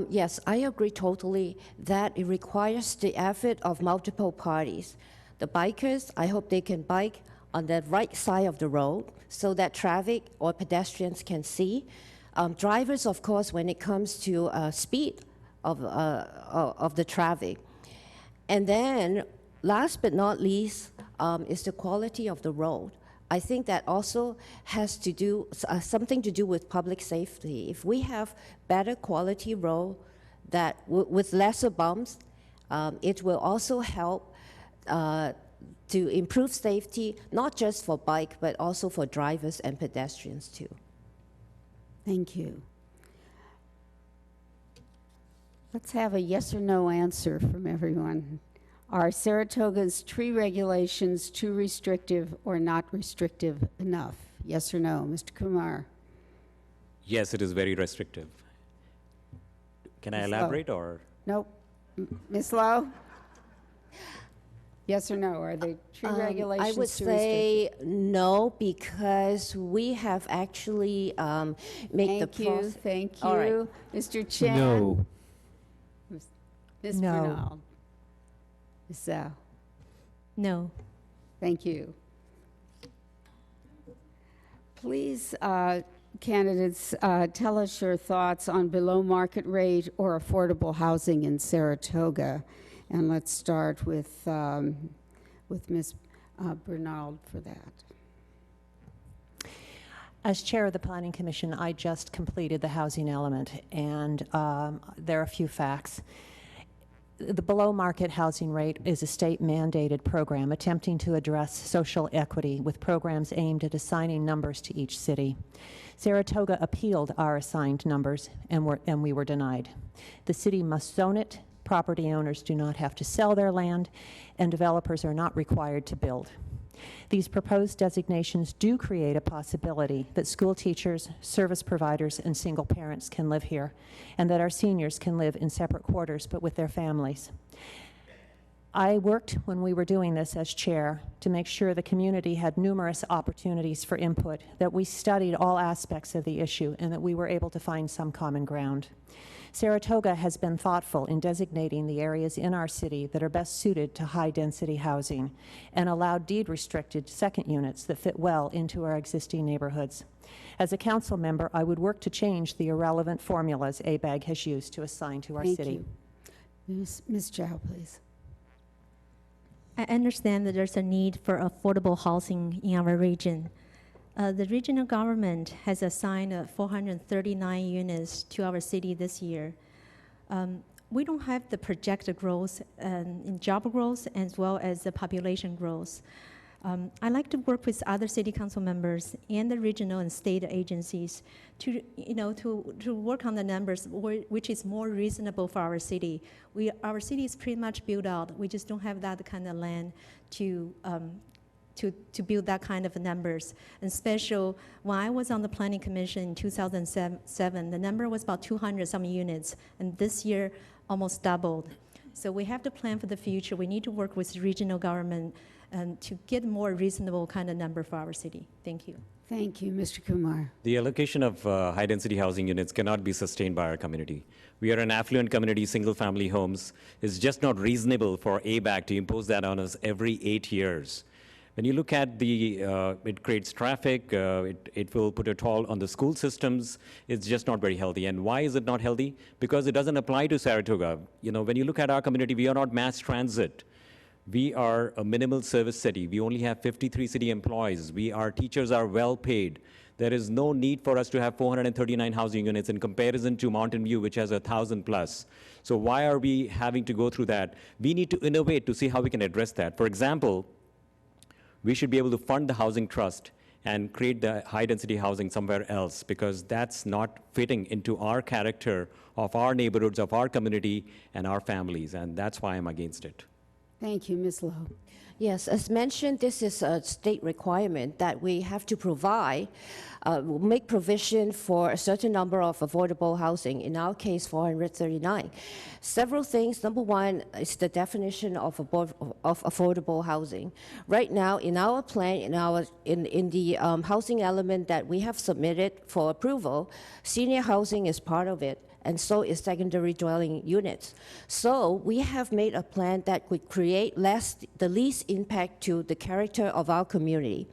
Yes, I agree totally that it requires the effort of multiple parties. The bikers, I hope they can bike on the right side of the road so that traffic or pedestrians can see. Drivers, of course, when it comes to speed of the traffic. And then, last but not least, is the quality of the road. I think that also has to do something to do with public safety. If we have better quality road that with lesser bumps, it will also help to improve safety, not just for bike, but also for drivers and pedestrians too. Thank you. Let's have a yes or no answer from everyone. Are Saratoga's tree regulations too restrictive or not restrictive enough? Yes or no? Mr. Kumar? Yes, it is very restrictive. Can I Ms. Lowe? elaborate or? Nope. Ms. Lowe? Yes or no? Are the tree regulations I would too say no, because we have actually made the Thank you. process. Thank you. All right. Mr. Chen? No. Ms. No. Bernal? Ms. Zhao? No. Thank you. Please, candidates, tell us your thoughts on below market rate or affordable housing in Saratoga. And let's start with Ms. Bernal for that. As chair of the Planning Commission, I just completed the housing element, and there are a few facts. The below-market housing rate is a state-mandated program attempting to address social equity with programs aimed at assigning numbers to each city. Saratoga appealed our assigned numbers, and we were denied. The city must zone it, property owners do not have to sell their land, and developers are not required to build. These proposed designations do create a possibility that school teachers, service providers, and single parents can live here, and that our seniors can live in separate quarters but with their families. I worked when we were doing this as chair to make sure the community had numerous opportunities for input, that we studied all aspects of the issue, and that we were able to find some common ground. Saratoga has been thoughtful in designating the areas in our city that are best suited to high-density housing and allowed deed-restricted second units that fit well into our existing neighborhoods. As a council member, I would work to change the irrelevant formulas ABAG has used to assign to our city. Thank you. Ms. Zhao, please. I understand that there's a need for affordable housing in our region. The regional government has assigned 439 units to our city this year. We don't have the projected growth in job growth as well as the population growth. I like to work with other city council members and the regional and state agencies to work on the numbers which is more reasonable for our city. Our city is pretty much built out. We just don't have that kind of land to build that kind of numbers. And special, when I was on the Planning Commission in 2007, the number was about 200 some units, and this year almost doubled. So we have to plan for the future. We need to work with regional government to get more reasonable kind of number for our city. Thank you. Thank you, Mr. Kumar. The allocation of high-density housing units cannot be sustained by our community. We are an affluent community, single-family homes. It's just not reasonable for ABAC to impose that on us every 8 years. When you look at it creates traffic, it will put a toll on the school systems. It's just not very healthy. And why is it not healthy? Because it doesn't apply to Saratoga. When you look at our community, we are not mass transit. We are a minimal service city. We only have 53 city employees. Our teachers are well paid. There is no need for us to have 439 housing units in comparison to Mountain View, which has 1,000 plus. So why are we having to go through that? We need to innovate to see how we can address that. For example, we should be able to fund the housing trust and create the high-density housing somewhere else, because that's not fitting into our character of our neighborhoods, of our community, and our families, and that's why I'm against it. Thank you, Ms. Lowe. Yes, as mentioned, this is a state requirement that we have to provide, make provision for a certain number of affordable housing, in our case, 439. Several things. Number one is the definition of affordable housing. Right now, in our plan, in the housing element that we have submitted for approval, senior housing is part of it, and so is secondary dwelling units. So we have made a plan that would create the least impact to the character of our community.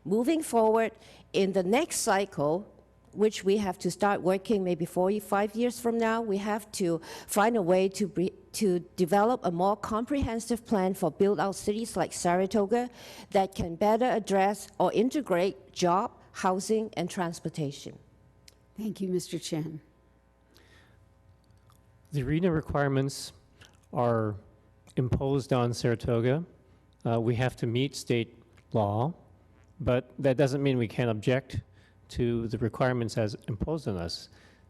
Moving forward, in the next cycle, which we have to start working maybe 45 years from now, we have to find a way to develop a more comprehensive plan for build-out cities like Saratoga that can better address or integrate job, housing, and transportation. Thank you, Mr. Chen. The RENA requirements are imposed on Saratoga. We have to meet state law, but that doesn't mean we can't object to the requirements as imposed on us.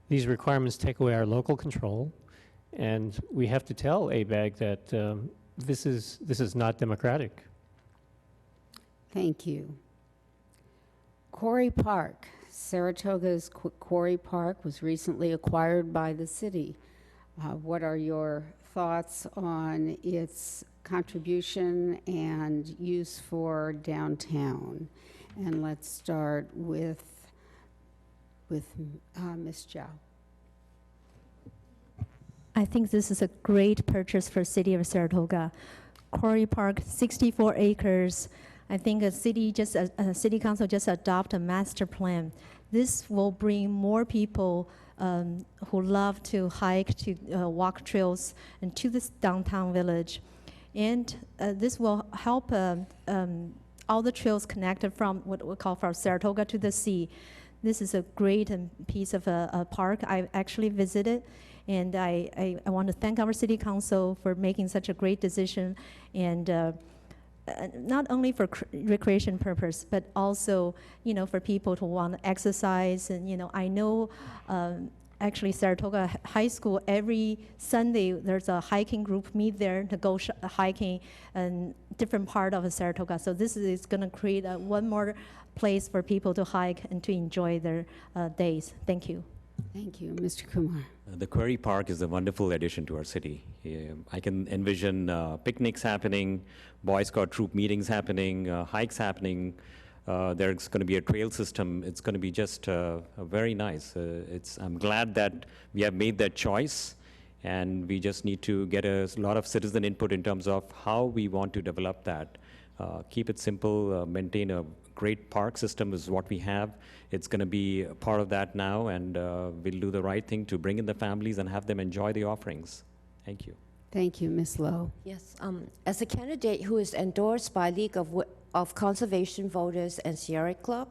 These requirements take away our local control, and we have to tell ABAG that this is not democratic. Thank you. Quarry Park. Saratoga's Quarry Park was recently acquired by the city. What are your thoughts on its contribution and use for downtown? And let's start with Ms. Zhao. I think this is a great purchase for City of Saratoga. Quarry Park, 64 acres. I think City Council just adopted a master plan. This will bring more people who love to hike, to walk trails, and to this downtown village. And this will help all the trails connected from what we call from Saratoga to the sea. This is a great piece of a park. I actually visited, and I want to thank our city council for making such a great decision, and not only for recreation purpose, but also, for people to want to exercise. And, I know actually Saratoga High School, every Sunday, there's a hiking group meet there to go hiking in different part of Saratoga. So this is going to create one more place for people to hike and to enjoy their days. Thank you. Thank you. Mr. Kumar. The Quarry Park is a wonderful addition to our city. I can envision picnics happening, Boy Scout troop meetings happening, hikes happening. There's going to be a trail system. It's going to be just very nice. I'm glad that we have made that choice, and we just need to get a lot of citizen input in terms of how we want to develop that. Keep it simple, maintain a great park system is what we have. It's going to be a part of that now, and we'll do the right thing to bring in the families and have them enjoy the offerings. Thank you. Thank you, Ms. Lowe. Yes, as a candidate who is endorsed by League of Conservation Voters and Sierra Club,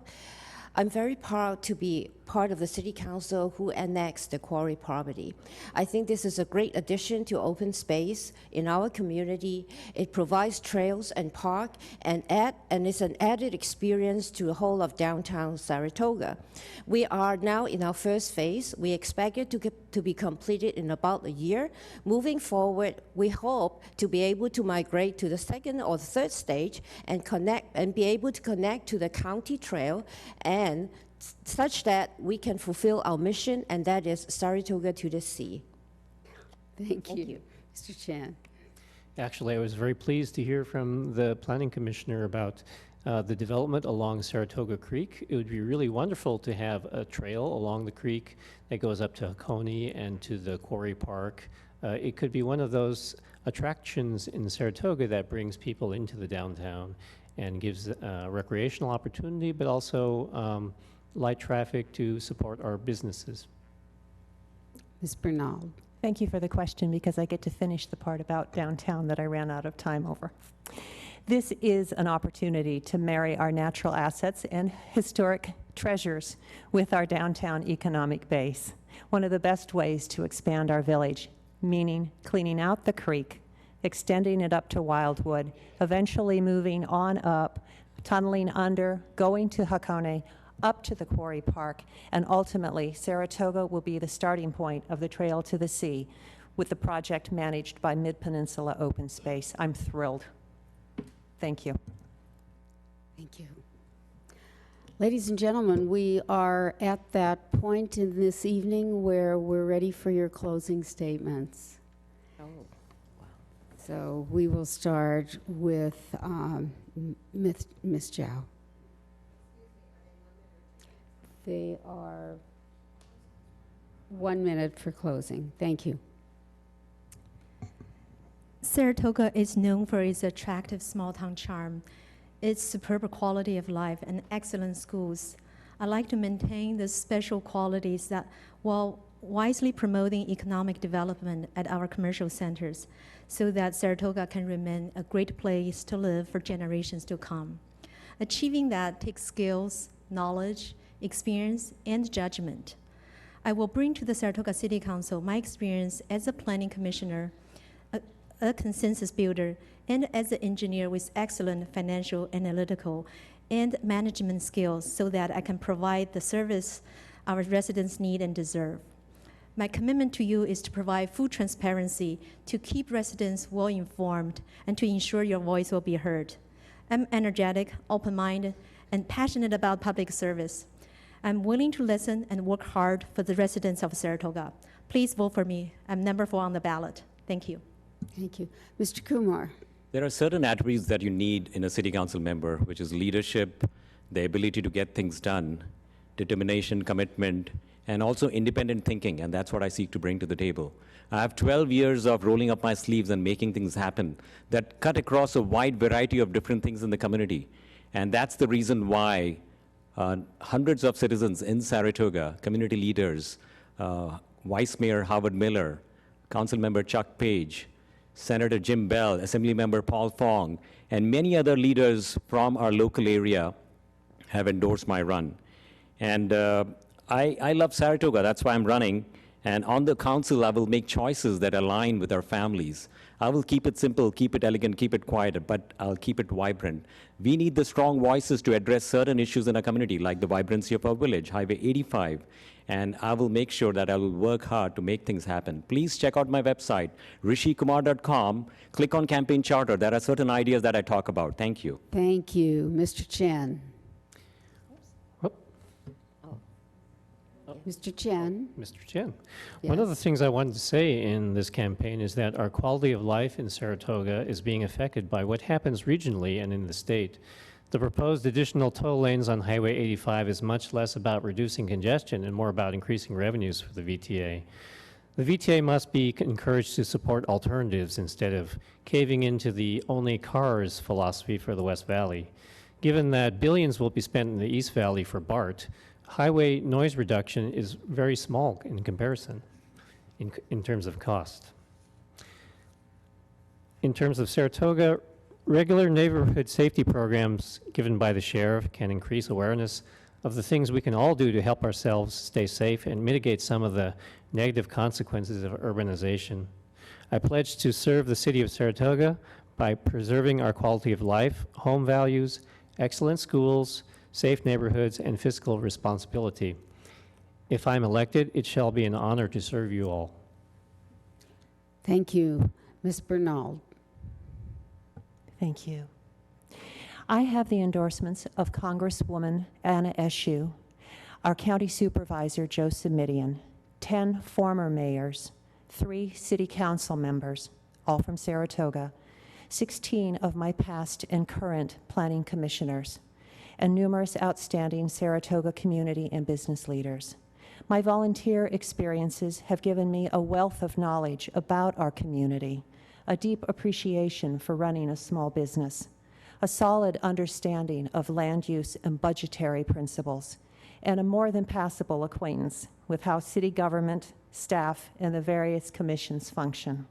I'm very proud to be part of the City Council who annexed the quarry property. I think this is a great addition to open space in our community. It provides trails and park, and it's an added experience to the whole of downtown Saratoga. We are now in our first phase. We expect it to be completed in about a year. Moving forward, we hope to be able to migrate to the second or third stage and be able to connect to the county trail, and such that we can fulfill our mission, and that is Saratoga to the sea. Thank you. Mr. Chan. Actually, I was very pleased to hear from the Planning Commissioner about the development along Saratoga Creek. It would be really wonderful to have a trail along the creek that goes up to Coney and to the Quarry Park. It could be one of those attractions in Saratoga that brings people into the downtown and gives recreational opportunity, but also light traffic to support our businesses. Ms. Bernal. Thank you for the question, because I get to finish the part about downtown that I ran out of time over. This is an opportunity to marry our natural assets and historic treasures with our downtown economic base. One of the best ways to expand our village, meaning cleaning out the creek, extending it up to Wildwood, eventually moving on up, tunneling under, going to Hakone, up to the Quarry Park, and ultimately Saratoga will be the starting point of the trail to the sea. with the project managed by Mid-Peninsula Open Space. I'm thrilled. Thank you. Thank you. Ladies and gentlemen, we are at that point in this evening where we're ready for your closing statements. So we will start with Ms. Zhao. They are 1 minute for closing. Thank you. Saratoga is known for its attractive small-town charm, its superb quality of life, and excellent schools. I like to maintain the special qualities that, while wisely promoting economic development at our commercial centers, so that Saratoga can remain a great place to live for generations to come. Achieving that takes skills, knowledge, experience, and judgment. I will bring to the Saratoga City Council my experience as a planning commissioner, a consensus builder, and as an engineer with excellent financial, analytical, and management skills so that I can provide the service our residents need and deserve. My commitment to you is to provide full transparency, to keep residents well-informed, and to ensure your voice will be heard. I'm energetic, open-minded, and passionate about public service. I'm willing to listen and work hard for the residents of Saratoga. Please vote for me. I'm number 4 on the ballot. Thank you. Thank you. Mr. Kumar. There are certain attributes that you need in a city council member, which is leadership, the ability to get things done, determination, commitment, and also independent thinking, and that's what I seek to bring to the table. I have 12 years of rolling up my sleeves and making things happen that cut across a wide variety of different things in the community. And that's the reason why hundreds of citizens in Saratoga, community leaders, Vice Mayor Howard Miller, Council Member Chuck Page, Senator Jim Bell, Assembly Member Paul Fong, and many other leaders from our local area have endorsed my run. And I love Saratoga, that's why I'm running. And on the council, I will make choices that align with our families. I will keep it simple, keep it elegant, keep it quiet, but I'll keep it vibrant. We need the strong voices to address certain issues in our community, like the vibrancy of our village, Highway 85. And I will make sure that I will work hard to make things happen. Please check out my website, rishikumar.com. Click on Campaign Charter. There are certain ideas that I talk about. Thank you. Thank you. Mr. Chen. Mr. Chen. Mr. Chen. Yes. One of the things I wanted to say in this campaign is that our quality of life in Saratoga is being affected by what happens regionally and in the state. The proposed additional toll lanes on Highway 85 is much less about reducing congestion and more about increasing revenues for the VTA. The VTA must be encouraged to support alternatives instead of caving into the only cars philosophy for the West Valley. Given that billions will be spent in the East Valley for BART, highway noise reduction is very small in comparison in terms of cost. In terms of Saratoga, regular neighborhood safety programs given by the sheriff can increase awareness of the things we can all do to help ourselves stay safe and mitigate some of the negative consequences of urbanization. I pledge to serve the city of Saratoga by preserving our quality of life, home values, excellent schools, safe neighborhoods, and fiscal responsibility. If I'm elected, it shall be an honor to serve you all. Thank you. Ms. Bernal. Thank you. I have the endorsements of Congresswoman Anna Eshoo, our County Supervisor Joe Simidian, 10 former mayors, 3 city council members, all from Saratoga, 16 of my past and current planning commissioners, and numerous outstanding Saratoga community and business leaders. My volunteer experiences have given me a wealth of knowledge about our community, a deep appreciation for running a small business, a solid understanding of land use and budgetary principles, and a more than passable acquaintance with how city government, staff, and the various commissions function.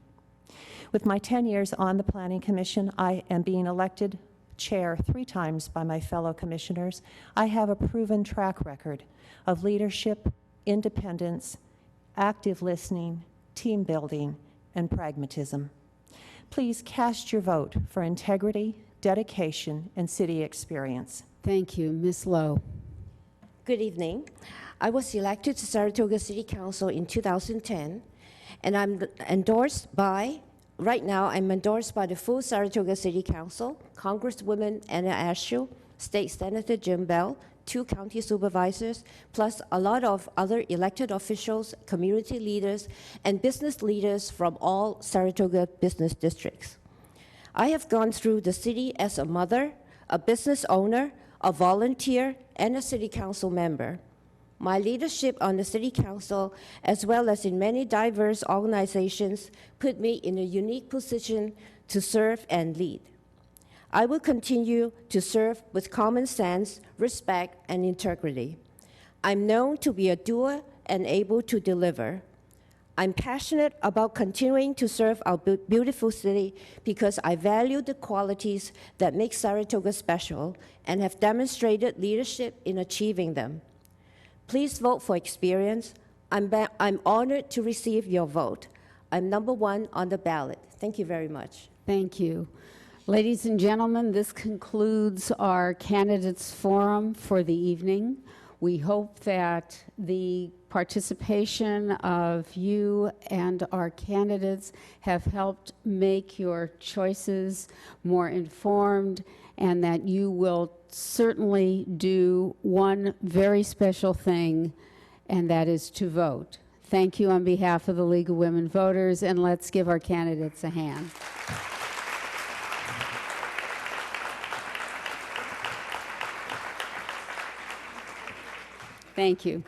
With my 10 years on the Planning Commission, I am being elected chair 3 times by my fellow commissioners. I have a proven track record of leadership, independence, active listening, team building, and pragmatism. Please cast your vote for integrity, dedication, and city experience. Thank you. Ms. Lowe. Good evening. I was elected to Saratoga City Council in 2010, And right now, I'm endorsed by the full Saratoga City Council, Congresswoman Anna Ashew, State Senator Jim Bell, 2 county supervisors, plus a lot of other elected officials, community leaders, and business leaders from all Saratoga business districts. I have gone through the city as a mother, a business owner, a volunteer, and a city council member. My leadership on the city council, as well as in many diverse organizations, put me in a unique position to serve and lead. I will continue to serve with common sense, respect, and integrity. I'm known to be a doer and able to deliver. I'm passionate about continuing to serve our beautiful city because I value the qualities that make Saratoga special and have demonstrated leadership in achieving them. Please vote for experience. I'm honored to receive your vote. I'm number 1 on the ballot. Thank you very much. Thank you. Ladies and gentlemen, this concludes our candidates forum for the evening. We hope that the participation of you and our candidates have helped make your choices more informed, and that you will certainly do one very special thing, and that is to vote. Thank you on behalf of the League of Women Voters, and let's give our candidates a hand. Thank you.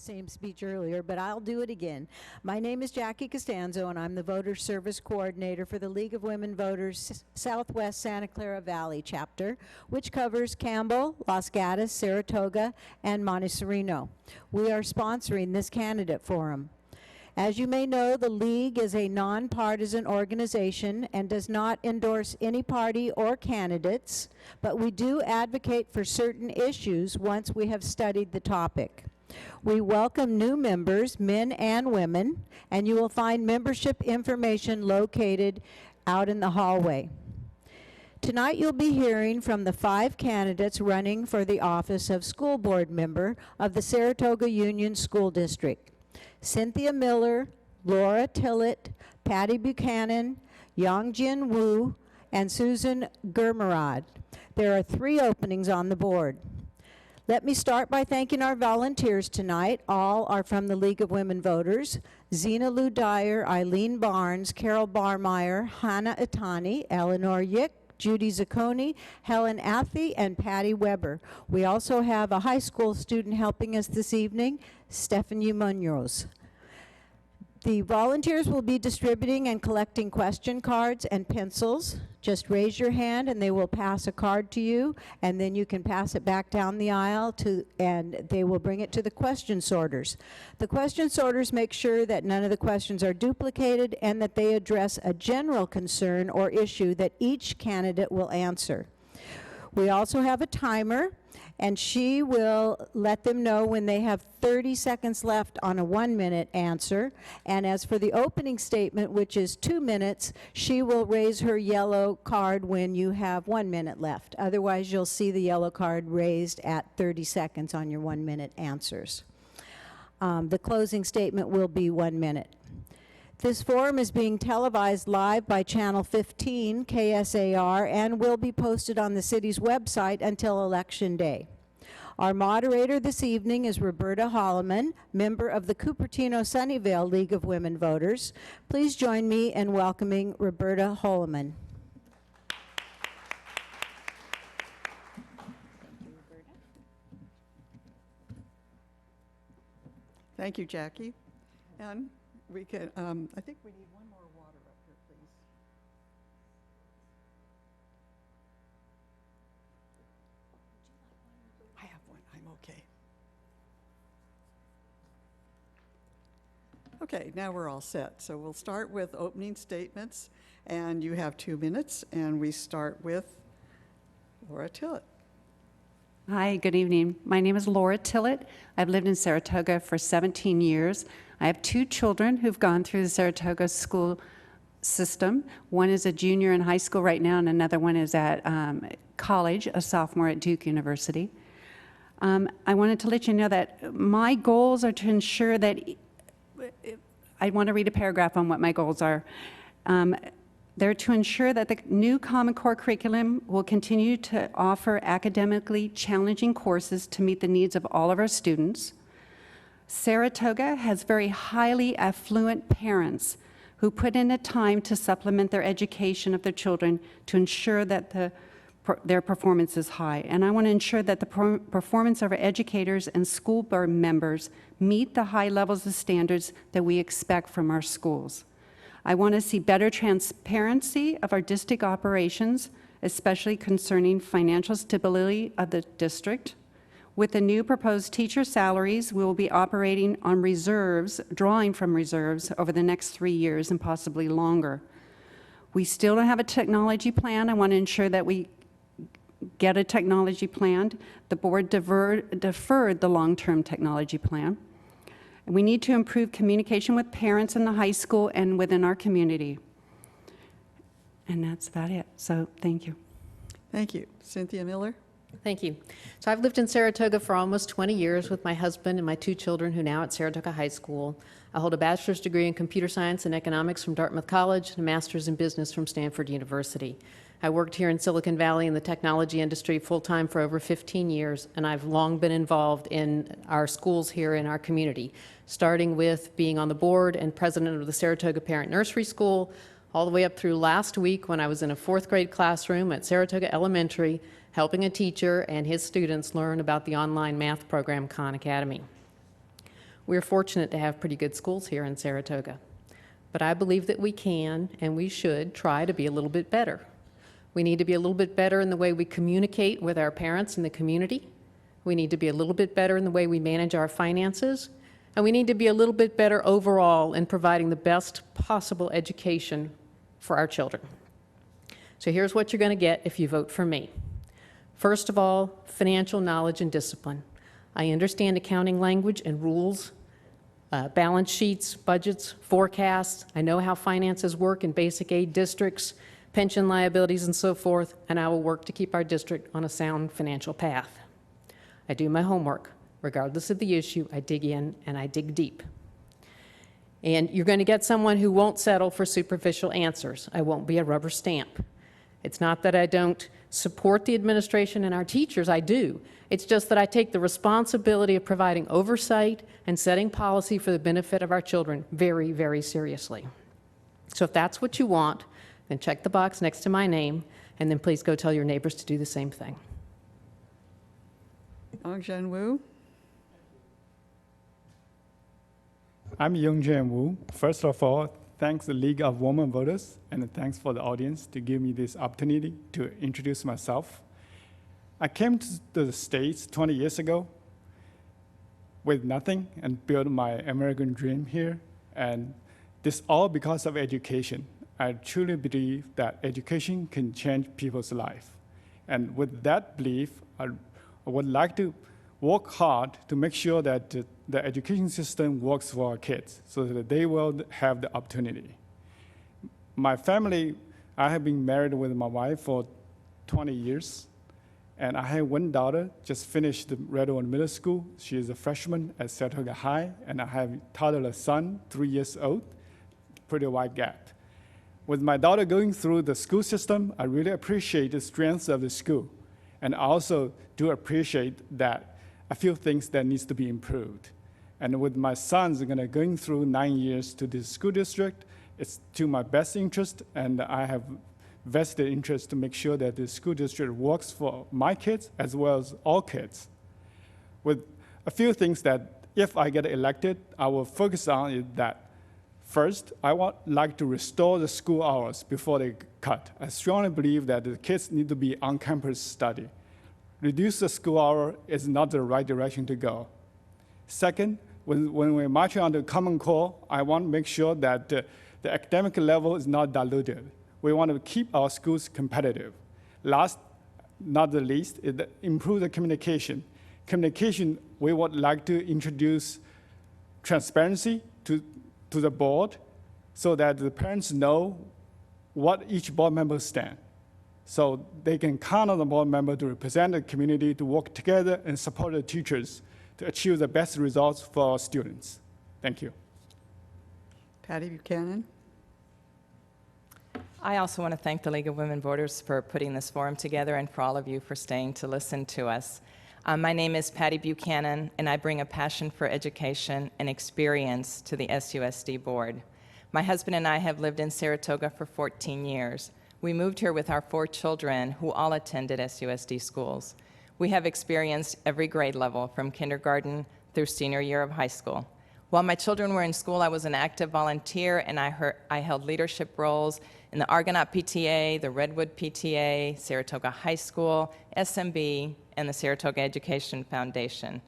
same speech earlier, but I'll do it again. My name is Jackie Costanzo, and I'm the Voter Service Coordinator for the League of Women Voters Southwest Santa Clara Valley chapter, which covers Campbell, Los Gatos, Saratoga, and Montecito. We are sponsoring this candidate forum. As you may know, the League is a nonpartisan organization and does not endorse any party or candidates, but we do advocate for certain issues once we have studied the topic. We welcome new members, men and women, and you will find membership information located out in the hallway. Tonight you'll be hearing from the 5 candidates running for the office of school board member of the Saratoga Union School District. Cynthia Miller, Laura Tillett, Patty Buchanan, Yongjin Wu, and Susan Germerod. There are 3 openings on the board. Let me start by thanking our volunteers tonight. All are from the League of Women Voters: Zena Lou Dyer, Eileen Barnes, Carol Barmeyer, Hannah Itani, Eleanor Yick, Judy Zacconi, Helen Athy, and Patty Weber. We also have a high school student helping us this evening, Stephanie Munoz. The volunteers will be distributing and collecting question cards and pencils. Just raise your hand and they will pass a card to you, and then you can pass it back down the aisle and they will bring it to the question sorters. The question sorters make sure that none of the questions are duplicated and that they address a general concern or issue that each candidate will answer. We also have a timer, and she will let them know when they have 30 seconds left on a 1-minute answer. And as for the opening statement, which is 2 minutes, she will raise her yellow card when you have 1 minute left. Otherwise, you'll see the yellow card raised at 30 seconds on your 1-minute answers. The closing statement will be 1 minute. This forum is being televised live by Channel 15, KSAR, and will be posted on the city's website until Election Day. Our moderator this evening is Roberta Holloman, member of the Cupertino-Sunnyvale League of Women Voters. Please join me in welcoming Roberta Holloman. Thank you, Jackie. And we can, I think we need one more water up here, please. I have one, I'm okay. Okay, now we're all set. So we'll start with opening statements, and you have 2 minutes, and we start with Laura Tillett. Hi, good evening. My name is Laura Tillett. I've lived in Saratoga for 17 years. I have 2 children who've gone through the Saratoga school system. One is a junior in high school right now, and another one is at college, a sophomore at Duke University. I wanted to let you know that my goals are to ensure that, I want to read a paragraph on what my goals are. They're to ensure that the new Common Core curriculum will continue to offer academically challenging courses to meet the needs of all of our students. Saratoga has very highly affluent parents who put in the time to supplement their education of their children to ensure that their performance is high. And I want to ensure that the performance of our educators and school board members meet the high levels of standards that we expect from our schools. I want to see better transparency of our district operations, especially concerning financial stability of the district. With the new proposed teacher salaries, we will be operating on reserves, drawing from reserves over the next 3 years and possibly longer. We still don't have a technology plan. I want to ensure that we get a technology plan. The board deferred the long-term technology plan. And we need to improve communication with parents in the high school and within our community. And that's about it. So thank you. Thank you. Cynthia Miller? Thank you. So I've lived in Saratoga for almost 20 years with my husband and my 2 children who are now at Saratoga High School. I hold a bachelor's degree in computer science and economics from Dartmouth College and a master's in business from Stanford University. I worked here in Silicon Valley in the technology industry full-time for over 15 years, and I've long been involved in our schools here in our community, starting with being on the board and president of the Saratoga Parent Nursery School, all the way up through last week when I was in a 4th grade classroom at Saratoga Elementary, helping a teacher and his students learn about the online math program, Khan Academy. We're fortunate to have pretty good schools here in Saratoga. But I believe that we can and we should try to be a little bit better. We need to be a little bit better in the way we communicate with our parents in the community. We need to be a little bit better in the way we manage our finances. And we need to be a little bit better overall in providing the best possible education for our children. So here's what you're going to get if you vote for me. First of all, financial knowledge and discipline. I understand accounting language and rules, balance sheets, budgets, forecasts. I know how finances work in basic aid districts, pension liabilities, and so forth, and I will work to keep our district on a sound financial path. I do my homework. Regardless of the issue, I dig in and I dig deep. And you're going to get someone who won't settle for superficial answers. I won't be a rubber stamp. It's not that I don't support the administration and our teachers, I do. It's just that I take the responsibility of providing oversight and setting policy for the benefit of our children very, very seriously. So if that's what you want, then check the box next to my name, and then please go tell your neighbors to do the same thing. Yongzhen Wu. I'm Yongzhen Wu. First of all, thanks the League of Women Voters, and thanks for the audience to give me this opportunity to introduce myself. I came to the States 20 years ago with nothing and built my American dream here, and this all because of education. I truly believe that education can change people's life. And with that belief, I would like to work hard to make sure that the education system works for our kids so that they will have the opportunity. My family, I have been married with my wife for 20 years, and I have one daughter, just finished the Redwood Middle School. She is a freshman at Saratoga High, and I have a toddler son, 3 years old, pretty wide gap. With my daughter going through the school system, I really appreciate the strength of the school. And I also do appreciate that a few things that needs to be improved. And with my sons going through 9 years to this school district, it's to my best interest, and I have vested interest to make sure that the school district works for my kids as well as all kids. With a few things that if I get elected, I will focus on is that first, I would like to restore the school hours before they cut. I strongly believe that the kids need to be on campus study. Reduce the school hour is not the right direction to go. Second, when we're marching on the Common Core, I want to make sure that the academic level is not diluted. We want to keep our schools competitive. Last, not the least, is improve the communication. Communication, we would like to introduce transparency to the board so that the parents know what each board member stands. So they can count on the board member to represent the community, to work together and support the teachers to achieve the best results for our students. Thank you. Patty Buchanan. I also want to thank the League of Women Voters for putting this forum together and for all of you for staying to listen to us. My name is Patty Buchanan, and I bring a passion for education and experience to the SUSD board. My husband and I have lived in Saratoga for 14 years. We moved here with our 4 children who all attended SUSD schools. We have experienced every grade level from kindergarten through senior year of high school. While my children were in school, I was an active volunteer, and I held leadership roles in the Argonaut PTA, the Redwood PTA, Saratoga High School, SMB, and the Saratoga Education Foundation.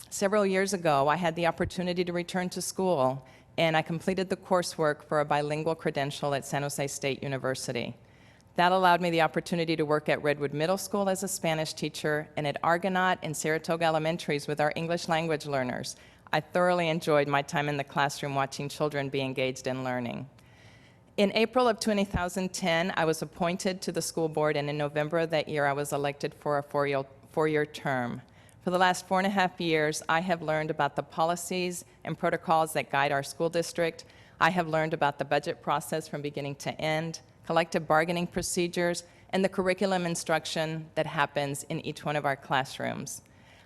Several years ago, I had the opportunity to return to school, and I completed the coursework for a bilingual credential at San Jose State University. That allowed me the opportunity to work at Redwood Middle School as a Spanish teacher and at Argonaut and Saratoga Elementaries with our English language learners. I thoroughly enjoyed my time in the classroom watching children be engaged in learning. In April of 2010, I was appointed to the school board, and in November of that year, I was elected for a four-year term. For the last 4.5 years, I have learned about the policies and protocols that guide our school district. I have learned about the budget process from beginning to end, collective bargaining procedures, and the curriculum instruction that happens in each one of our classrooms.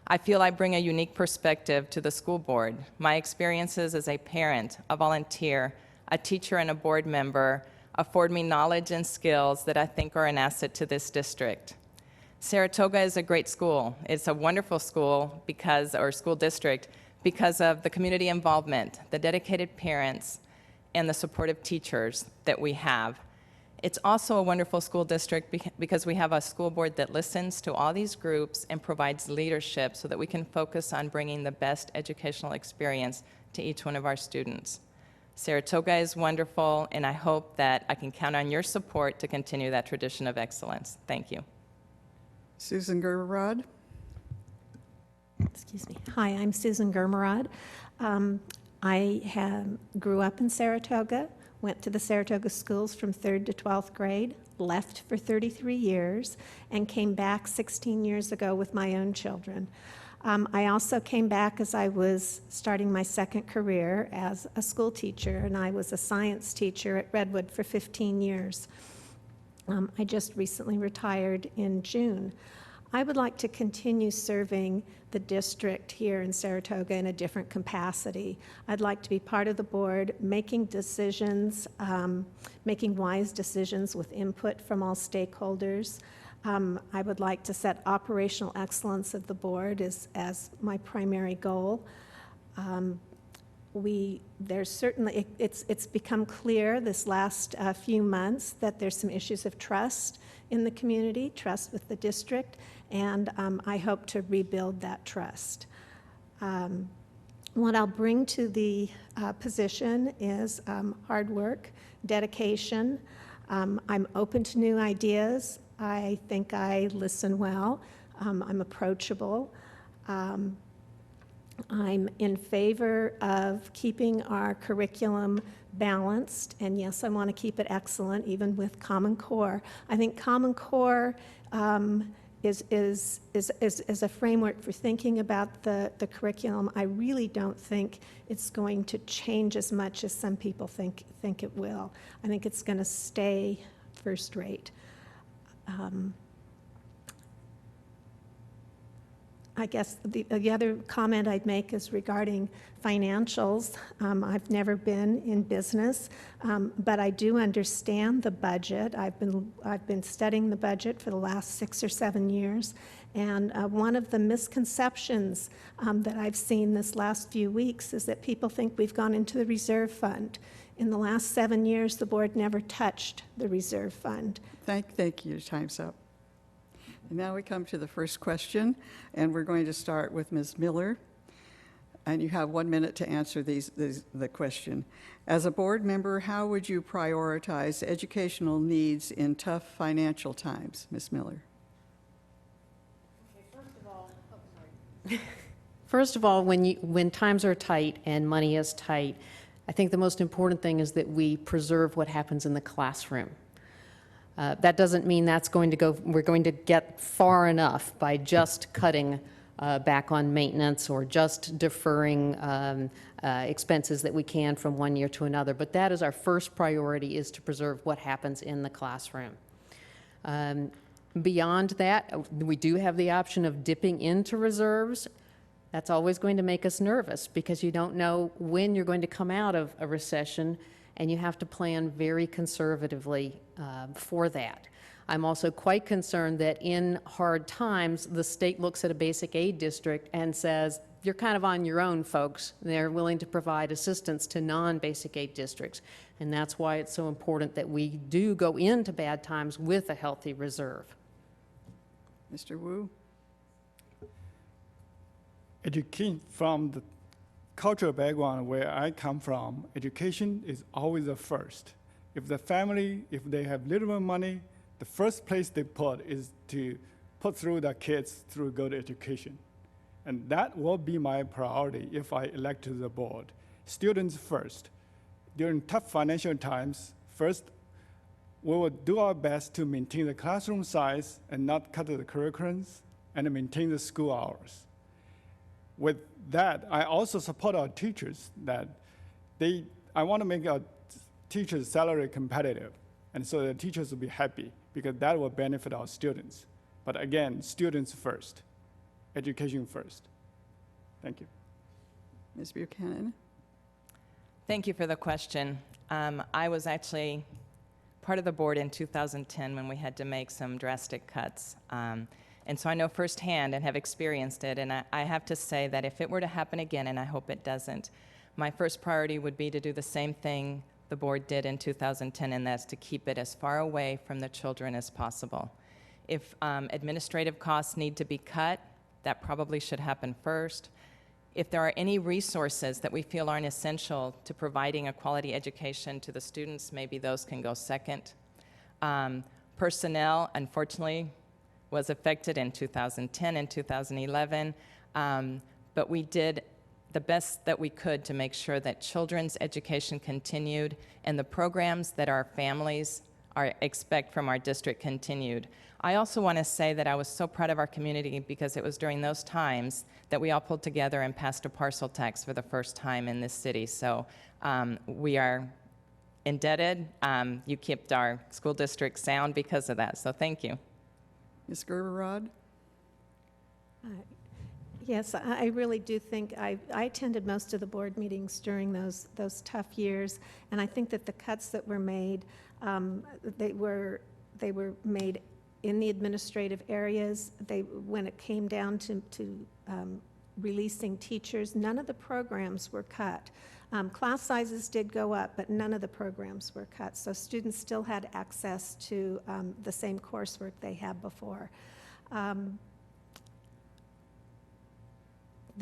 I feel I bring a unique perspective to the school board. My experiences as a parent, a volunteer, a teacher, and a board member afford me knowledge and skills that I think are an asset to this district. Saratoga is a great school. It's a wonderful school school district because of the community involvement, the dedicated parents, and the supportive teachers that we have. It's also a wonderful school district because we have a school board that listens to all these groups and provides leadership so that we can focus on bringing the best educational experience to each one of our students. Saratoga is wonderful, and I hope that I can count on your support to continue that tradition of excellence. Thank you. Susan Gerberod. Excuse me. Hi, I'm Susan Germerod. I grew up in Saratoga, went to the Saratoga schools from 3rd to 12th grade, left for 33 years, and came back 16 years ago with my own children. I also came back as I was starting my second career as a school teacher, and I was a science teacher at Redwood for 15 years. I just recently retired in June. I would like to continue serving the district here in Saratoga in a different capacity. I'd like to be part of the board, making decisions, making wise decisions with input from all stakeholders. I would like to set operational excellence of the board as my primary goal. There's certainly, it's become clear this last few months that there's some issues of trust in the community, trust with the district, and I hope to rebuild that trust. What I'll bring to the position is hard work, dedication. I'm open to new ideas. I think I listen well. I'm approachable. I'm in favor of keeping our curriculum balanced, and yes, I want to keep it excellent, even with Common Core. I think Common Core is a framework for thinking about the curriculum. I really don't think it's going to change as much as some people think it will. I think it's going to stay first rate. I guess the other comment I'd make is regarding financials. I've never been in business, but I do understand the budget. I've been studying the budget for the last 6 or 7 years, and one of the misconceptions that I've seen this last few weeks is that people think we've gone into the reserve fund. In the last 7 years, the board never touched the reserve fund. Thank you. Time's up. And now we come to the first question, and we're going to start with Ms. Miller. And you have 1 minute to answer the question. As a board member, how would you prioritize educational needs in tough financial times? Ms. Miller. Okay, first of all, when times are tight and money is tight, I think the most important thing is that we preserve what happens in the classroom. That doesn't mean we're going to get far enough by just cutting back on maintenance or just deferring expenses that we can from one year to another. But that is our first priority, is to preserve what happens in the classroom. Beyond that, we do have the option of dipping into reserves. That's always going to make us nervous because you don't know when you're going to come out of a recession, and you have to plan very conservatively for that. I'm also quite concerned that in hard times, the state looks at a basic aid district and says, you're kind of on your own, folks. They're willing to provide assistance to non-basic aid districts. And that's why it's so important that we do go into bad times with a healthy reserve. Mr. Wu. Education from the cultural background where I come from, education is always the first. If the family, if they have little bit of money, the first place they put is to put through their kids through good education. And that will be my priority if I elect to the board. Students first. During tough financial times, first, we will do our best to maintain the classroom size and not cut the curriculums and maintain the school hours. With that, I also support our teachers that I want to make our teachers' salary competitive, and so the teachers will be happy because that will benefit our students. But again, students first, education first. Thank you. Ms. Buchanan. Thank you for the question. I was actually part of the board in 2010 when we had to make some drastic cuts. And so I know firsthand and have experienced it, and I have to say that if it were to happen again, and I hope it doesn't, my first priority would be to do the same thing the board did in 2010, and that's to keep it as far away from the children as possible. If administrative costs need to be cut, that probably should happen first. If there are any resources that we feel aren't essential to providing a quality education to the students, maybe those can go second. Personnel, unfortunately, was affected in 2010 and 2011, but we did the best that we could to make sure that children's education continued and the programs that our families expect from our district continued. I also want to say that I was so proud of our community because it was during those times that we all pulled together and passed a parcel tax for the first time in this city. So we are indebted. You kept our school district sound because of that, so thank you. Ms. Gerberrod? Yes, I really do think I attended most of the board meetings during those tough years, and I think that the cuts that were made, they were made in the administrative areas. When it came down to releasing teachers, none of the programs were cut. Class sizes did go up, but none of the programs were cut. So students still had access to the same coursework they had before.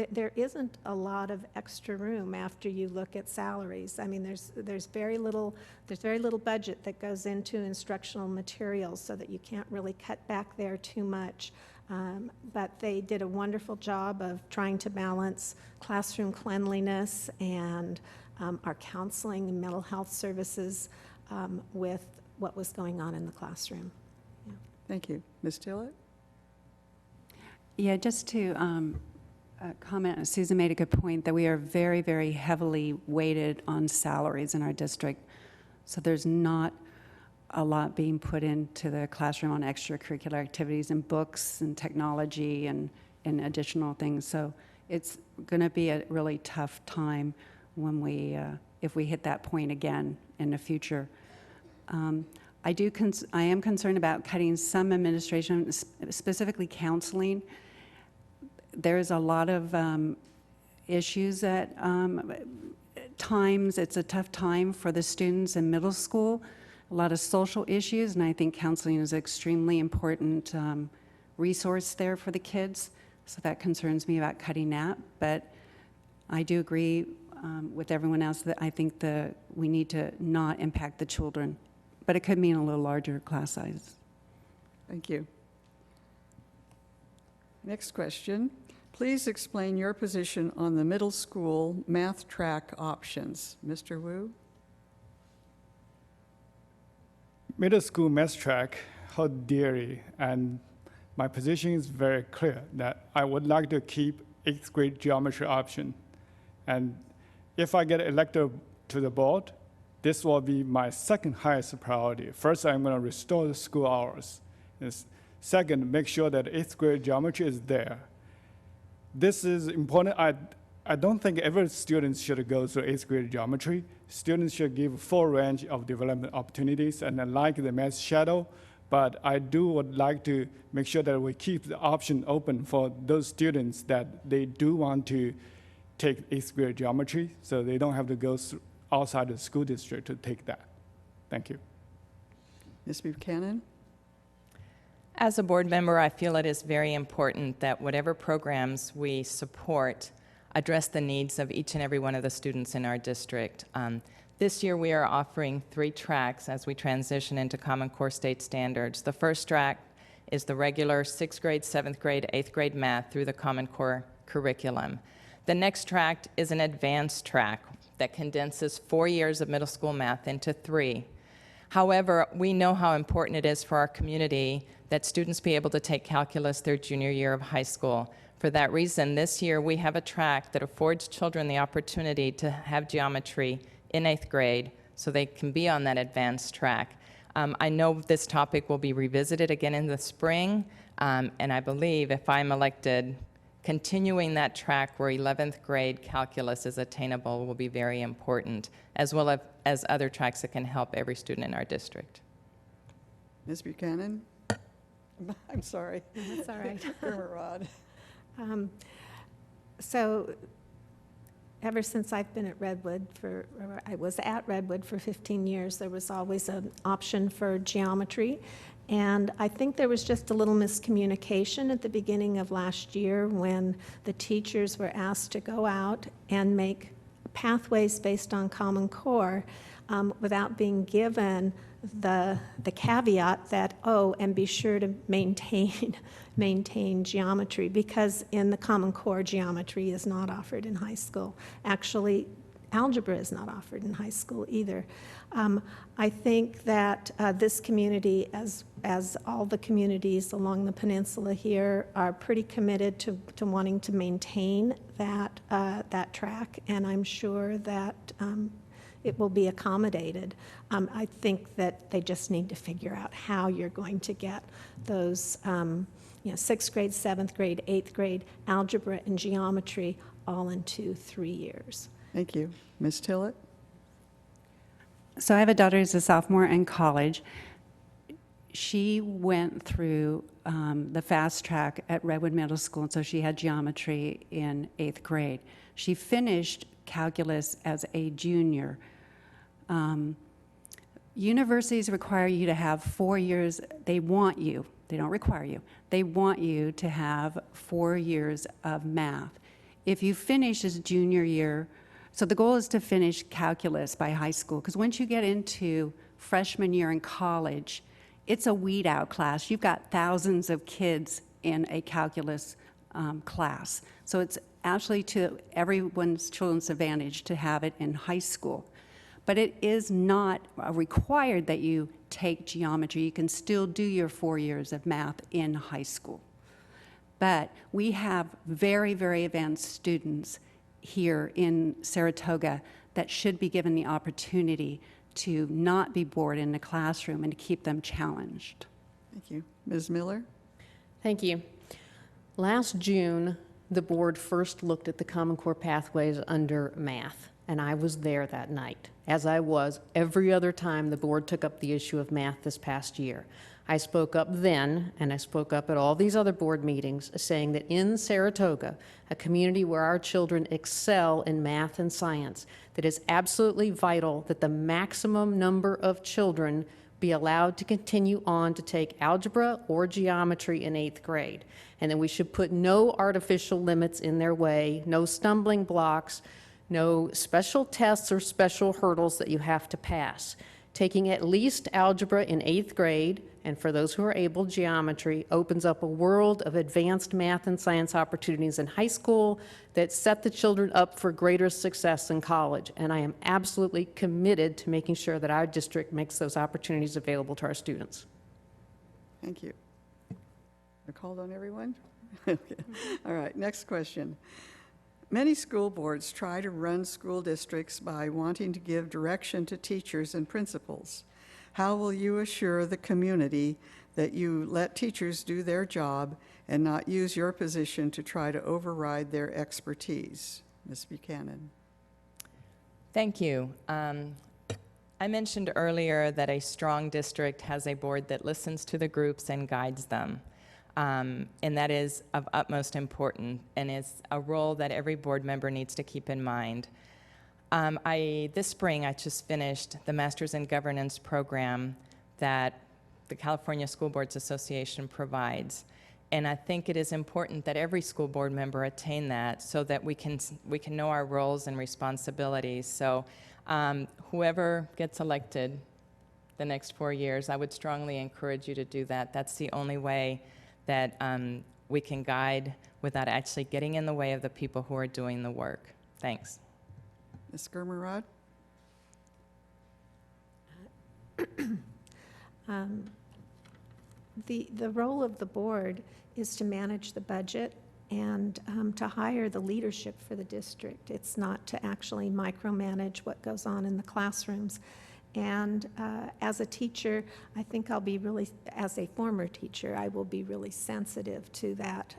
There isn't a lot of extra room after you look at salaries. I mean, there's very little budget that goes into instructional materials, so that you can't really cut back there too much. But they did a wonderful job of trying to balance classroom cleanliness and our counseling and mental health services with what was going on in the classroom. Yeah. Thank you. Ms. Tillett? Yeah, just to comment, Susan made a good point that we are very, very heavily weighted on salaries in our district. So there's not a lot being put into the classroom on extracurricular activities and books and technology and additional things. So it's going to be a really tough time when if we hit that point again in the future. I am concerned about cutting some administration, specifically counseling. There's a lot of issues at times. It's a tough time for the students in middle school, a lot of social issues, and I think counseling is an extremely important resource there for the kids. So that concerns me about cutting that. But I do agree with everyone else that I think we need to not impact the children. But it could mean a little larger class size. Thank you. Next question. Please explain your position on the middle school math track options. Mr. Wu? Middle school math track, how dairy, and my position is very clear that I would like to keep 8th grade geometry option. And if I get elected to the board, this will be my second highest priority. First, I'm going to restore the school hours. Second, make sure that 8th grade geometry is there. This is important. I don't think every student should go through 8th grade geometry. Students should give full range of development opportunities, and I like the math shadow, but I would like to make sure that we keep the option open for those students that they do want to take 8th grade geometry, so they don't have to go outside the school district to take that. Thank you. Ms. Buchanan? As a board member, I feel it is very important that whatever programs we support address the needs of each and every one of the students in our district. This year we are offering 3 tracks as we transition into Common Core State Standards. The first track is the regular 6th grade, 7th grade, 8th grade math through the Common Core curriculum. The next track is an advanced track that condenses 4 years of middle school math into 3. However, we know how important it is for our community that students be able to take calculus their junior year of high school. For that reason, this year we have a track that affords children the opportunity to have geometry in 8th grade so they can be on that advanced track. I know this topic will be revisited again in the spring, and I believe if I'm elected, continuing that track where 11th grade calculus is attainable will be very important, as well as other tracks that can help every student in our district. Ms. Buchanan? I'm sorry. That's all right. Rod. So ever since I've been at Redwood I was at Redwood for 15 years, there was always an option for geometry. And I think there was just a little miscommunication at the beginning of last year when the teachers were asked to go out and make pathways based on Common Core without being given the caveat that, oh, and be sure to maintain geometry, because in the Common Core, geometry is not offered in high school. Actually, algebra is not offered in high school either. I think that this community, as all the communities along the peninsula here, are pretty committed to wanting to maintain that track, and I'm sure that it will be accommodated. I think that they just need to figure out how you're going to get those 6th grade, 7th grade, 8th grade algebra and geometry all into 3 years. Thank you. Ms. Tillett? So I have a daughter who's a sophomore in college. She went through the fast track at Redwood Middle School, and so she had geometry in 8th grade. She finished calculus as a junior. Universities require you to have 4 years. They want you. They don't require you. They want you to have 4 years of math. If you finish as junior year, so the goal is to finish calculus by high school, because once you get into freshman year in college, it's a weed out class. You've got thousands of kids in a calculus class. So it's actually to everyone's children's advantage to have it in high school. But it is not required that you take geometry. You can still do your 4 years of math in high school. But we have very, very advanced students here in Saratoga that should be given the opportunity to not be bored in the classroom and to keep them challenged. Thank you. Ms. Miller? Thank you. Last June, the board first looked at the Common Core pathways under math, and I was there that night, as I was every other time the board took up the issue of math this past year. I spoke up then, and I spoke up at all these other board meetings, saying that in Saratoga, a community where our children excel in math and science, that is absolutely vital that the maximum number of children be allowed to continue on to take algebra or geometry in 8th grade. And then we should put no artificial limits in their way, no stumbling blocks, no special tests or special hurdles that you have to pass. Taking at least algebra in 8th grade, and for those who are able, geometry, opens up a world of advanced math and science opportunities in high school that set the children up for greater success in college. And I am absolutely committed to making sure that our district makes those opportunities available to our students. Thank you. I called on everyone? Okay. All right, next question. Many school boards try to run school districts by wanting to give direction to teachers and principals. How will you assure the community that you let teachers do their job and not use your position to try to override their expertise? Ms. Buchanan. Thank you. I mentioned earlier that a strong district has a board that listens to the groups and guides them. And that is of utmost importance, and is a role that every board member needs to keep in mind. This spring, I just finished the Masters in Governance program that the California School Boards Association provides. And I think it is important that every school board member attain that so that we can know our roles and responsibilities. So whoever gets elected the next 4 years, I would strongly encourage you to do that. That's the only way that we can guide without actually getting in the way of the people who are doing the work. Thanks. Ms. Germerod? The role of the board is to manage the budget and to hire the leadership for the district. It's not to actually micromanage what goes on in the classrooms. And as a teacher, I think I'll be really, as a former teacher, I will be really sensitive to that,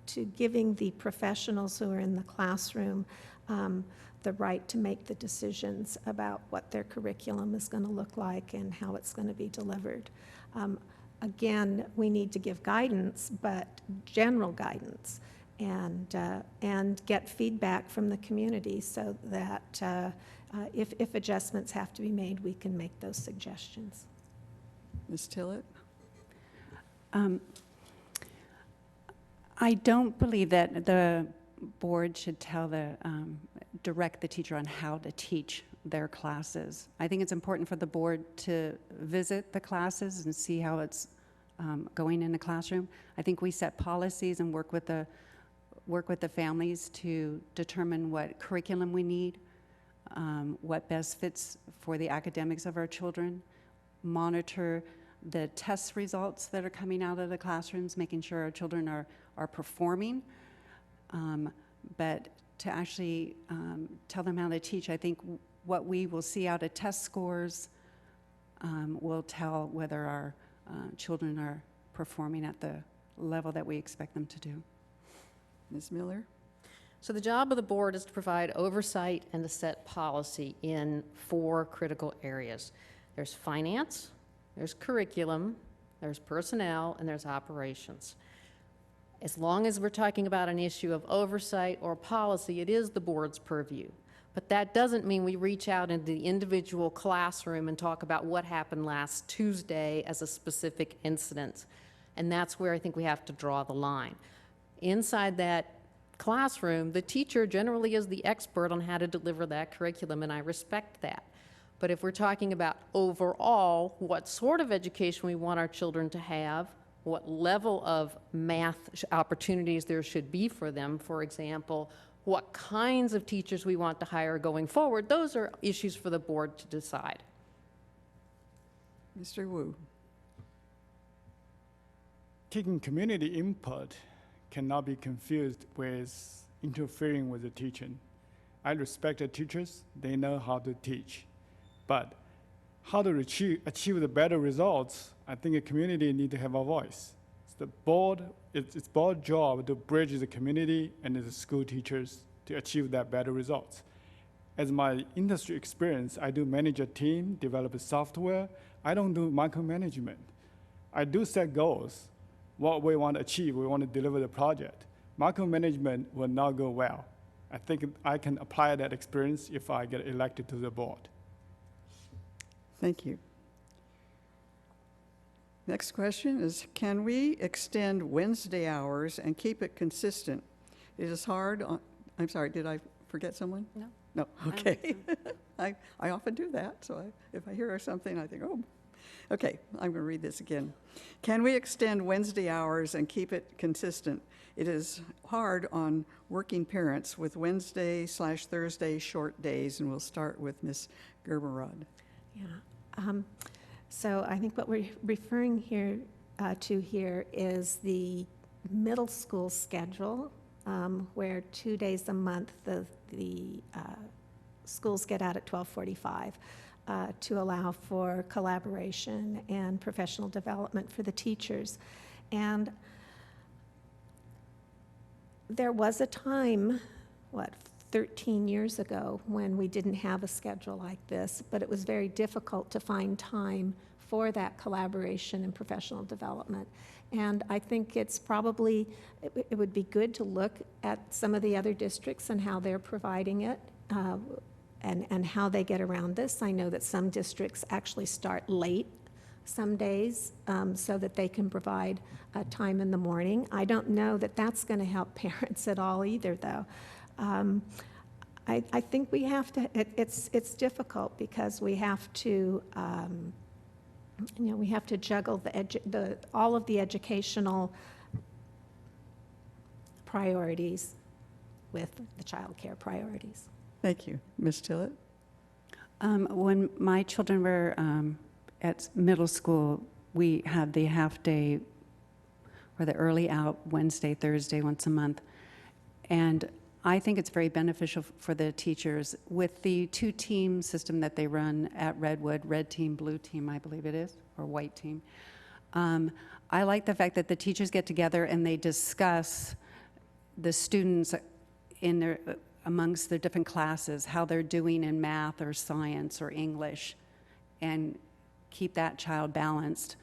to giving the professionals who are in the classroom the right to make the decisions about what their curriculum is going to look like and how it's going to be delivered. again, we need to give guidance, but general guidance, and get feedback from the community so that if adjustments have to be made, we can make those suggestions. Ms. Tillett? I don't believe that the board should direct the teacher on how to teach their classes. I think it's important for the board to visit the classes and see how it's going in the classroom. I think we set policies and work with the families to determine what curriculum we need, what best fits for the academics of our children, monitor the test results that are coming out of the classrooms, making sure our children are performing. But to actually tell them how to teach, I think what we will see out of test scores will tell whether our children are performing at the level that we expect them to do. Ms. Miller? So the job of the board is to provide oversight and to set policy in 4 critical areas. There's finance, there's curriculum, there's personnel, and there's operations. As long as we're talking about an issue of oversight or policy, it is the board's purview. But that doesn't mean we reach out into the individual classroom and talk about what happened last Tuesday as a specific incident. And that's where I think we have to draw the line. Inside that classroom, the teacher generally is the expert on how to deliver that curriculum, and I respect that. But if we're talking about overall what sort of education we want our children to have, what level of math opportunities there should be for them, for example, what kinds of teachers we want to hire going forward, those are issues for the board to decide. Mr. Wu? Taking community input cannot be confused with interfering with the teaching. I respect the teachers, they know how to teach. But how to achieve the better results, I think a community need to have a voice. It's board job to bridge the community and the school teachers to achieve that better results. As my industry experience, I do manage a team, develop a software. I don't do micromanagement. I do set goals, what we want to achieve, we want to deliver the project. Micromanagement will not go well. I think I can apply that experience if I get elected to the board. Thank you. Next question is, can we extend Wednesday hours and keep it consistent? It is hard on, I'm sorry, did I forget someone? No. No, okay. I often do that, so if I hear something, I think, oh. Okay, I'm going to read this again. Can we extend Wednesday hours and keep it consistent? It is hard on working parents with Wednesday/Thursday short days, and we'll start with Ms. Gerberod. Yeah. So I think what we're referring here to here is the middle school schedule, where 2 days a month the schools get out at 12:45 to allow for collaboration and professional development for the teachers. And there was a time, 13 years ago, when we didn't have a schedule like this, but it was very difficult to find time for that collaboration and professional development. And I think it's probably, it would be good to look at some of the other districts and how they're providing it and how they get around this. I know that some districts actually start late some days so that they can provide time in the morning. I don't know that that's going to help parents at all either, though. I think we have to, it's difficult because we have to, we have to juggle all of the educational priorities with the child care priorities. Thank you. Ms. Tillett? When my children were at middle school, we had the half day or the early out Wednesday, Thursday, once a month. And I think it's very beneficial for the teachers with the 2-team system that they run at Redwood, red team, blue team, I believe it is, or white team. I like the fact that the teachers get together and they discuss the students in their, amongst the different classes, how they're doing in math or science or English, and keep that child balanced.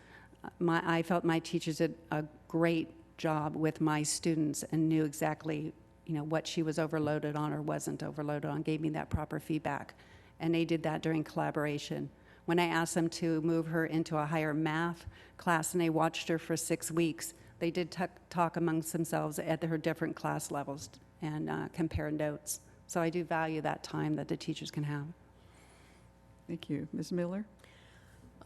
I felt my teachers did a great job with my students and knew exactly, what she was overloaded on or wasn't overloaded on, gave me that proper feedback. And they did that during collaboration. When I asked them to move her into a higher math class and they watched her for 6 weeks, they did talk amongst themselves at her different class levels and compare notes. So I do value that time that the teachers can have. Thank you. Ms. Miller?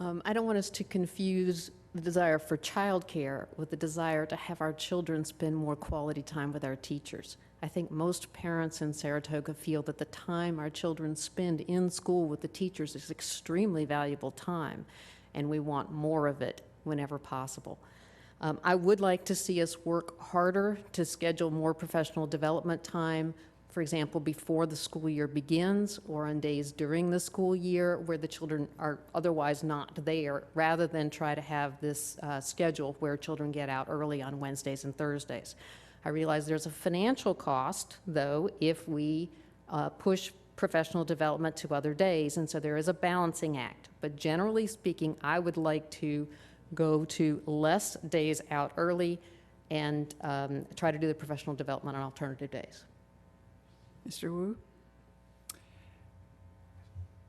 I don't want us to confuse the desire for childcare with the desire to have our children spend more quality time with our teachers. I think most parents in Saratoga feel that the time our children spend in school with the teachers is extremely valuable time, and we want more of it whenever possible. I would like to see us work harder to schedule more professional development time, for example, before the school year begins or on days during the school year where the children are otherwise not there, rather than try to have this schedule where children get out early on Wednesdays and Thursdays. I realize there's a financial cost, though, if we push professional development to other days, and so there is a balancing act. But generally speaking, I would like to go to less days out early and try to do the professional development on alternative days. Mr. Wu?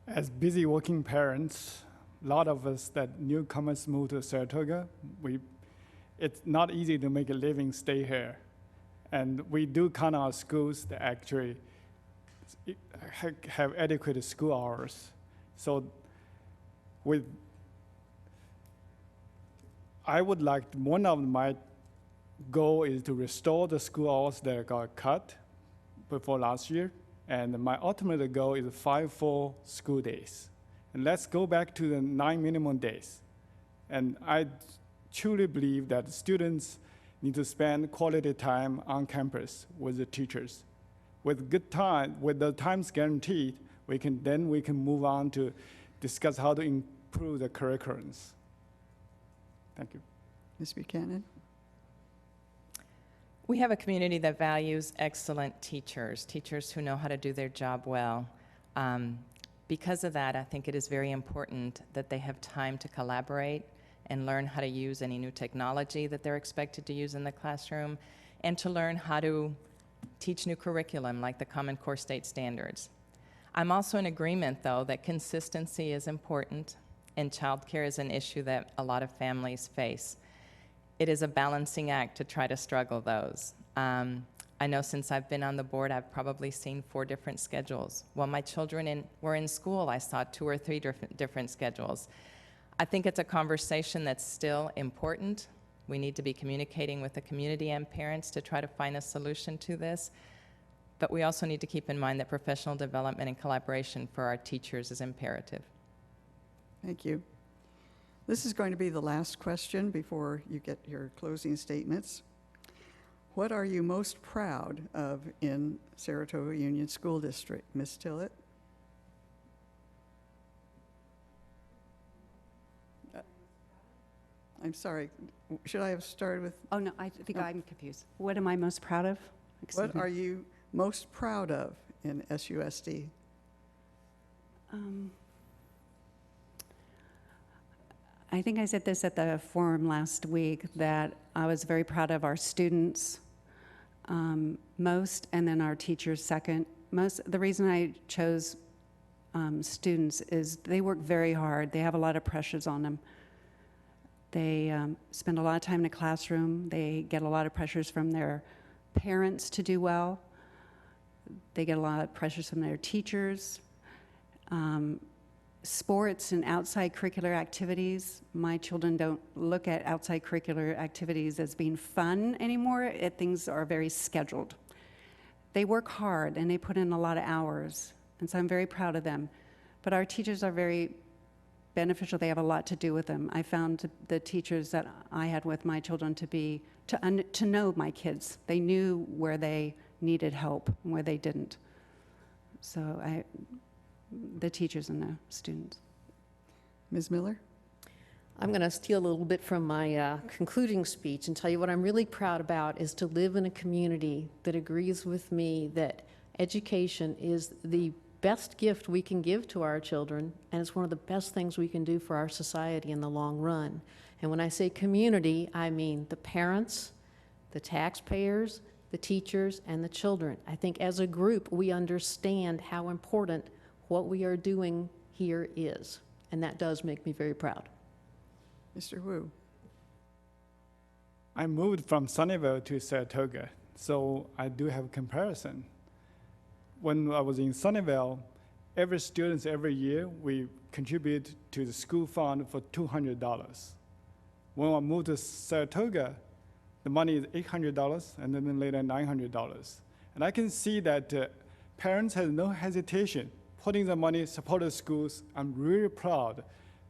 As busy working parents, a lot of us that newcomers move to Saratoga, it's not easy to make a living stay here. And we do count on our schools that actually have adequate school hours. So I would like, one of my goal is to restore the school hours that got cut before last year. And my ultimate goal is 5 full school days. And let's go back to the 9 minimum days. And I truly believe that students need to spend quality time on campus with the teachers. With good time, with the times guaranteed, we can move on to discuss how to improve the curriculums. Thank you. Ms. Buchanan? We have a community that values excellent teachers, teachers who know how to do their job well. Because of that, I think it is very important that they have time to collaborate and learn how to use any new technology that they're expected to use in the classroom, and to learn how to teach new curriculum like the Common Core State Standards. I'm also in agreement, though, that consistency is important, and childcare is an issue that a lot of families face. It is a balancing act to try to struggle those. I know since I've been on the board, I've probably seen 4 different schedules. While my children were in school, I saw 2 or 3 different schedules. I think it's a conversation that's still important. We need to be communicating with the community and parents to try to find a solution to this. But we also need to keep in mind that professional development and collaboration for our teachers is imperative. Thank you. This is going to be the last question before you get your closing statements. What are you most proud of in Saratoga Union School District? Ms. Tillett? I'm sorry, should I have started with? Oh, no, I think I'm confused. What am I most proud of? What are you most proud of in SUSD? I think I said this at the forum last week, that I was very proud of our students most, and then our teachers second. The reason I chose students is they work very hard. They have a lot of pressures on them. They spend a lot of time in the classroom. They get a lot of pressures from their parents to do well. They get a lot of pressures from their teachers. Sports and outside curricular activities. My children don't look at outside curricular activities as being fun anymore. Things are very scheduled. They work hard and they put in a lot of hours, and so I'm very proud of them. But our teachers are very beneficial. They have a lot to do with them. I found the teachers that I had with my children to know my kids. They knew where they needed help and where they didn't. So the teachers and the students. Ms. Miller? I'm going to steal a little bit from my concluding speech and tell you what I'm really proud about is to live in a community that agrees with me that education is the best gift we can give to our children, and it's one of the best things we can do for our society in the long run. And when I say community, I mean the parents, the taxpayers, the teachers, and the children. I think as a group, we understand how important what we are doing here is, and that does make me very proud. Mr. Wu. I moved from Sunnyvale to Saratoga, so I do have a comparison. When I was in Sunnyvale, every student every year, we contribute to the school fund for $200. When I moved to Saratoga, the money is $800 and then later $900. And I can see that parents have no hesitation putting the money, support the schools. I'm really proud.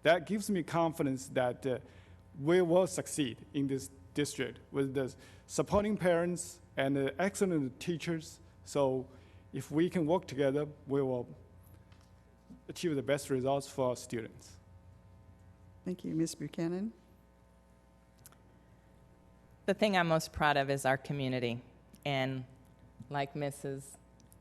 That gives me confidence that we will succeed in this district with the supporting parents and the excellent teachers. So if we can work together, we will achieve the best results for our students. Thank you. Ms. Buchanan? The thing I'm most proud of is our community. And like Mrs.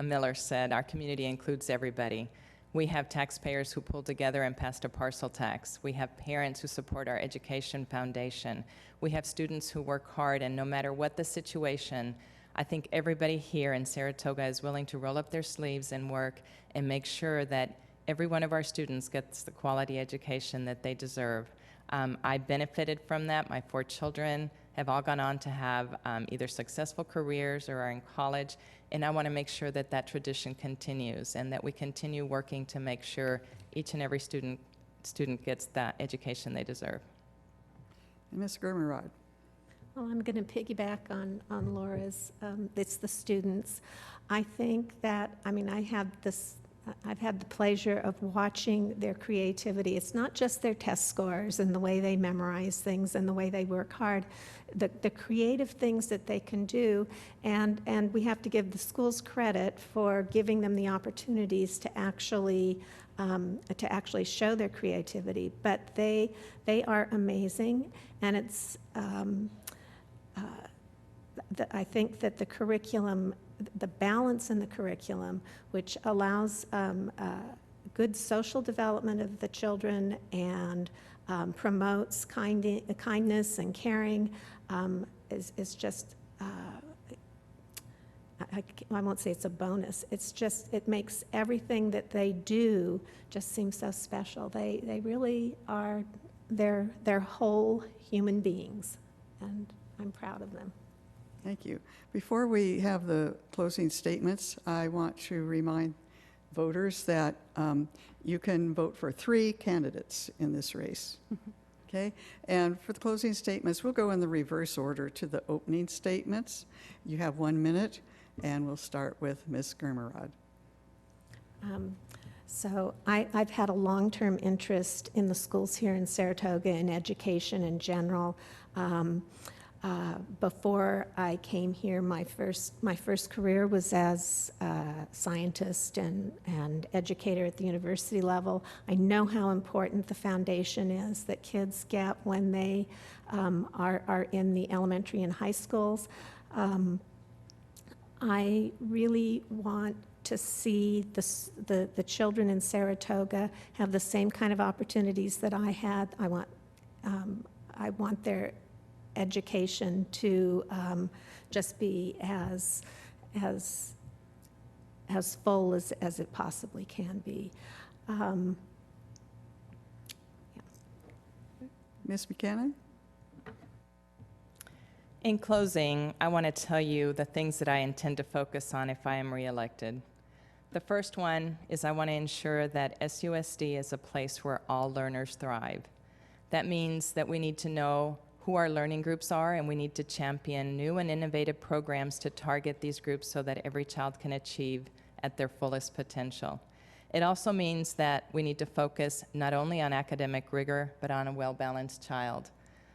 Miller said, our community includes everybody. We have taxpayers who pulled together and passed a parcel tax. We have parents who support our education foundation. We have students who work hard, and no matter what the situation, I think everybody here in Saratoga is willing to roll up their sleeves and work and make sure that every one of our students gets the quality education that they deserve. I benefited from that. My 4 children have all gone on to have either successful careers or are in college, and I want to make sure that that tradition continues and that we continue working to make sure each and every student gets that education they deserve. And Ms. Germerod? Well, I'm going to piggyback on Laura's. It's the students. I think that, I've had the pleasure of watching their creativity. It's not just their test scores and the way they memorize things and the way they work hard, the creative things that they can do, and we have to give the schools credit for giving them the opportunities to actually show their creativity. But they are amazing, and it's I think that the curriculum, the balance in the curriculum, which allows good social development of the children and promotes kindness and caring, is just, I won't say it's a bonus. It's just, it makes everything that they do just seem so special. They really are, they're whole human beings, and I'm proud of them. Thank you. Before we have the closing statements, I want to remind voters that you can vote for 3 candidates in this race. Okay? And for the closing statements, we'll go in the reverse order to the opening statements. You have 1 minute, and we'll start with Ms. Germerod. So I've had a long-term interest in the schools here in Saratoga and education in general. Before I came here, my first career was as a scientist and educator at the university level. I know how important the foundation is that kids get when they are in the elementary and high schools. I really want to see the children in Saratoga have the same kind of opportunities that I had. I want their education to just be as full as it possibly can be. Ms. Buchanan? In closing, I want to tell you the things that I intend to focus on if I am reelected. The first one is I want to ensure that SUSD is a place where all learners thrive. That means that we need to know who our learning groups are, and we need to champion new and innovative programs to target these groups so that every child can achieve at their fullest potential. It also means that we need to focus not only on academic rigor, but on a well-balanced child,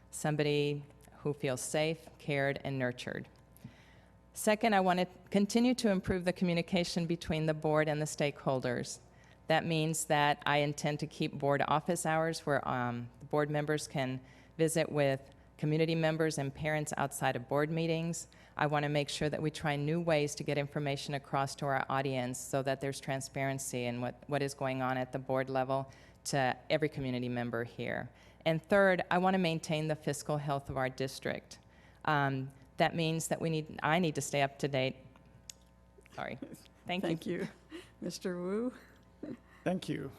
somebody who feels safe, cared, and nurtured. Second, I want to continue to improve the communication between the board and the stakeholders. That means that I intend to keep board office hours where the board members can visit with community members and parents outside of board meetings. I want to make sure that we try new ways to get information across to our audience so that there's transparency in what is going on at the board level to every community member here. And third, I want to maintain the fiscal health of our district. That means that I need to stay up to date. Sorry. Thank you. Thank you. Mr. Wu? Thank you.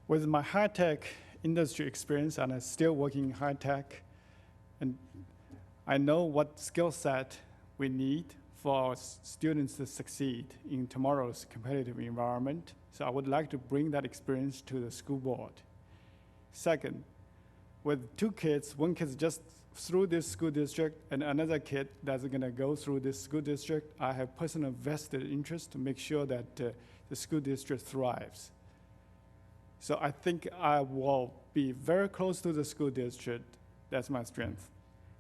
With my high-tech industry experience, and I'm still working in high-tech, and I know what skill set we need for our students to succeed in tomorrow's competitive environment. So I would like to bring that experience to the school board. Second, with 2 kids, one kid's just through this school district and another kid that's gonna go through this school district, I have personal vested interest to make sure that the school district thrives. So I think I will be very close to the school district. That's my strength.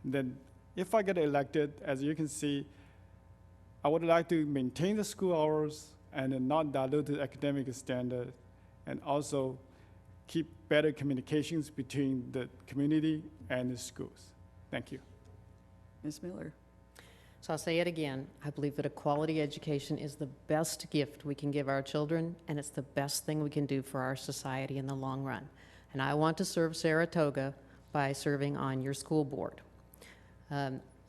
And then if I get elected, as you can see, I would like to maintain the school hours and not dilute the academic standard, and also keep better communications between the community and the schools. Thank you. Ms. Miller? So I'll say it again. I believe that a quality education is the best gift we can give our children, and it's the best thing we can do for our society in the long run. And I want to serve Saratoga by serving on your school board.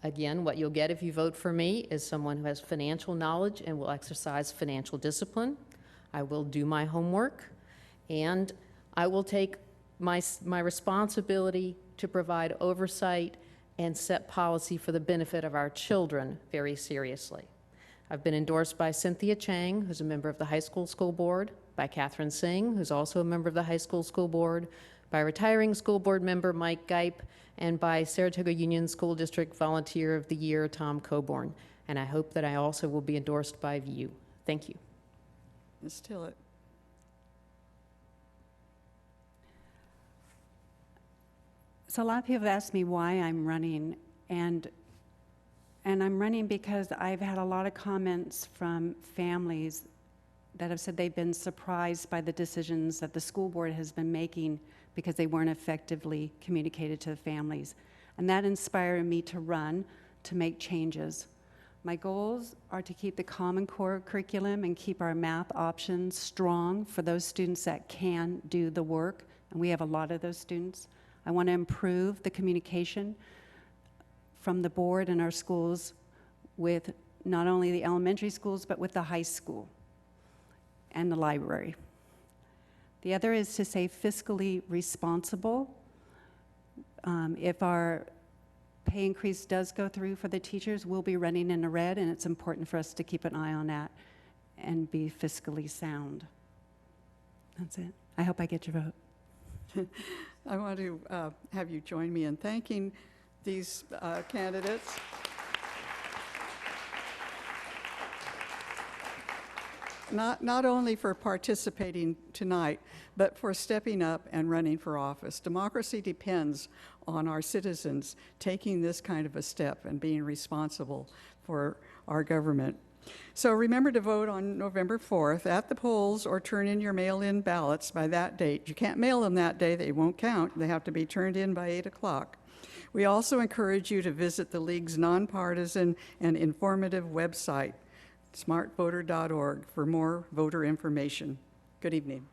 Again, what you'll get if you vote for me is someone who has financial knowledge and will exercise financial discipline. I will do my homework, and I will take my responsibility to provide oversight and set policy for the benefit of our children very seriously. I've been endorsed by Cynthia Chang, who's a member of the high school board, by Catherine Singh, who's also a member of the high school board, by retiring school board member Mike Geip, and by Saratoga Union School District Volunteer of the Year, Tom Coburn. And I hope that I also will be endorsed by you. Thank you. Ms. Tillett? So a lot of people have asked me why I'm running, and I'm running because I've had a lot of comments from families that have said they've been surprised by the decisions that the school board has been making because they weren't effectively communicated to the families. And that inspired me to run, to make changes. My goals are to keep the Common Core curriculum and keep our math options strong for those students that can do the work, and we have a lot of those students. I want to improve the communication from the board and our schools with not only the elementary schools, but with the high school and the library. The other is to stay fiscally responsible. If our pay increase does go through for the teachers, we'll be running in the red, and it's important for us to keep an eye on that and be fiscally sound. That's it. I hope I get your vote. I want to have you join me in thanking these candidates. Not only for participating tonight, but for stepping up and running for office. Democracy depends on our citizens taking this kind of a step and being responsible for our government. So remember to vote on November 4th at the polls or turn in your mail-in ballots by that date. You can't mail them that day, they won't count. They have to be turned in by 8 o'clock. We also encourage you to visit the League's nonpartisan and informative website, smartvoter.org, for more voter information. Good evening.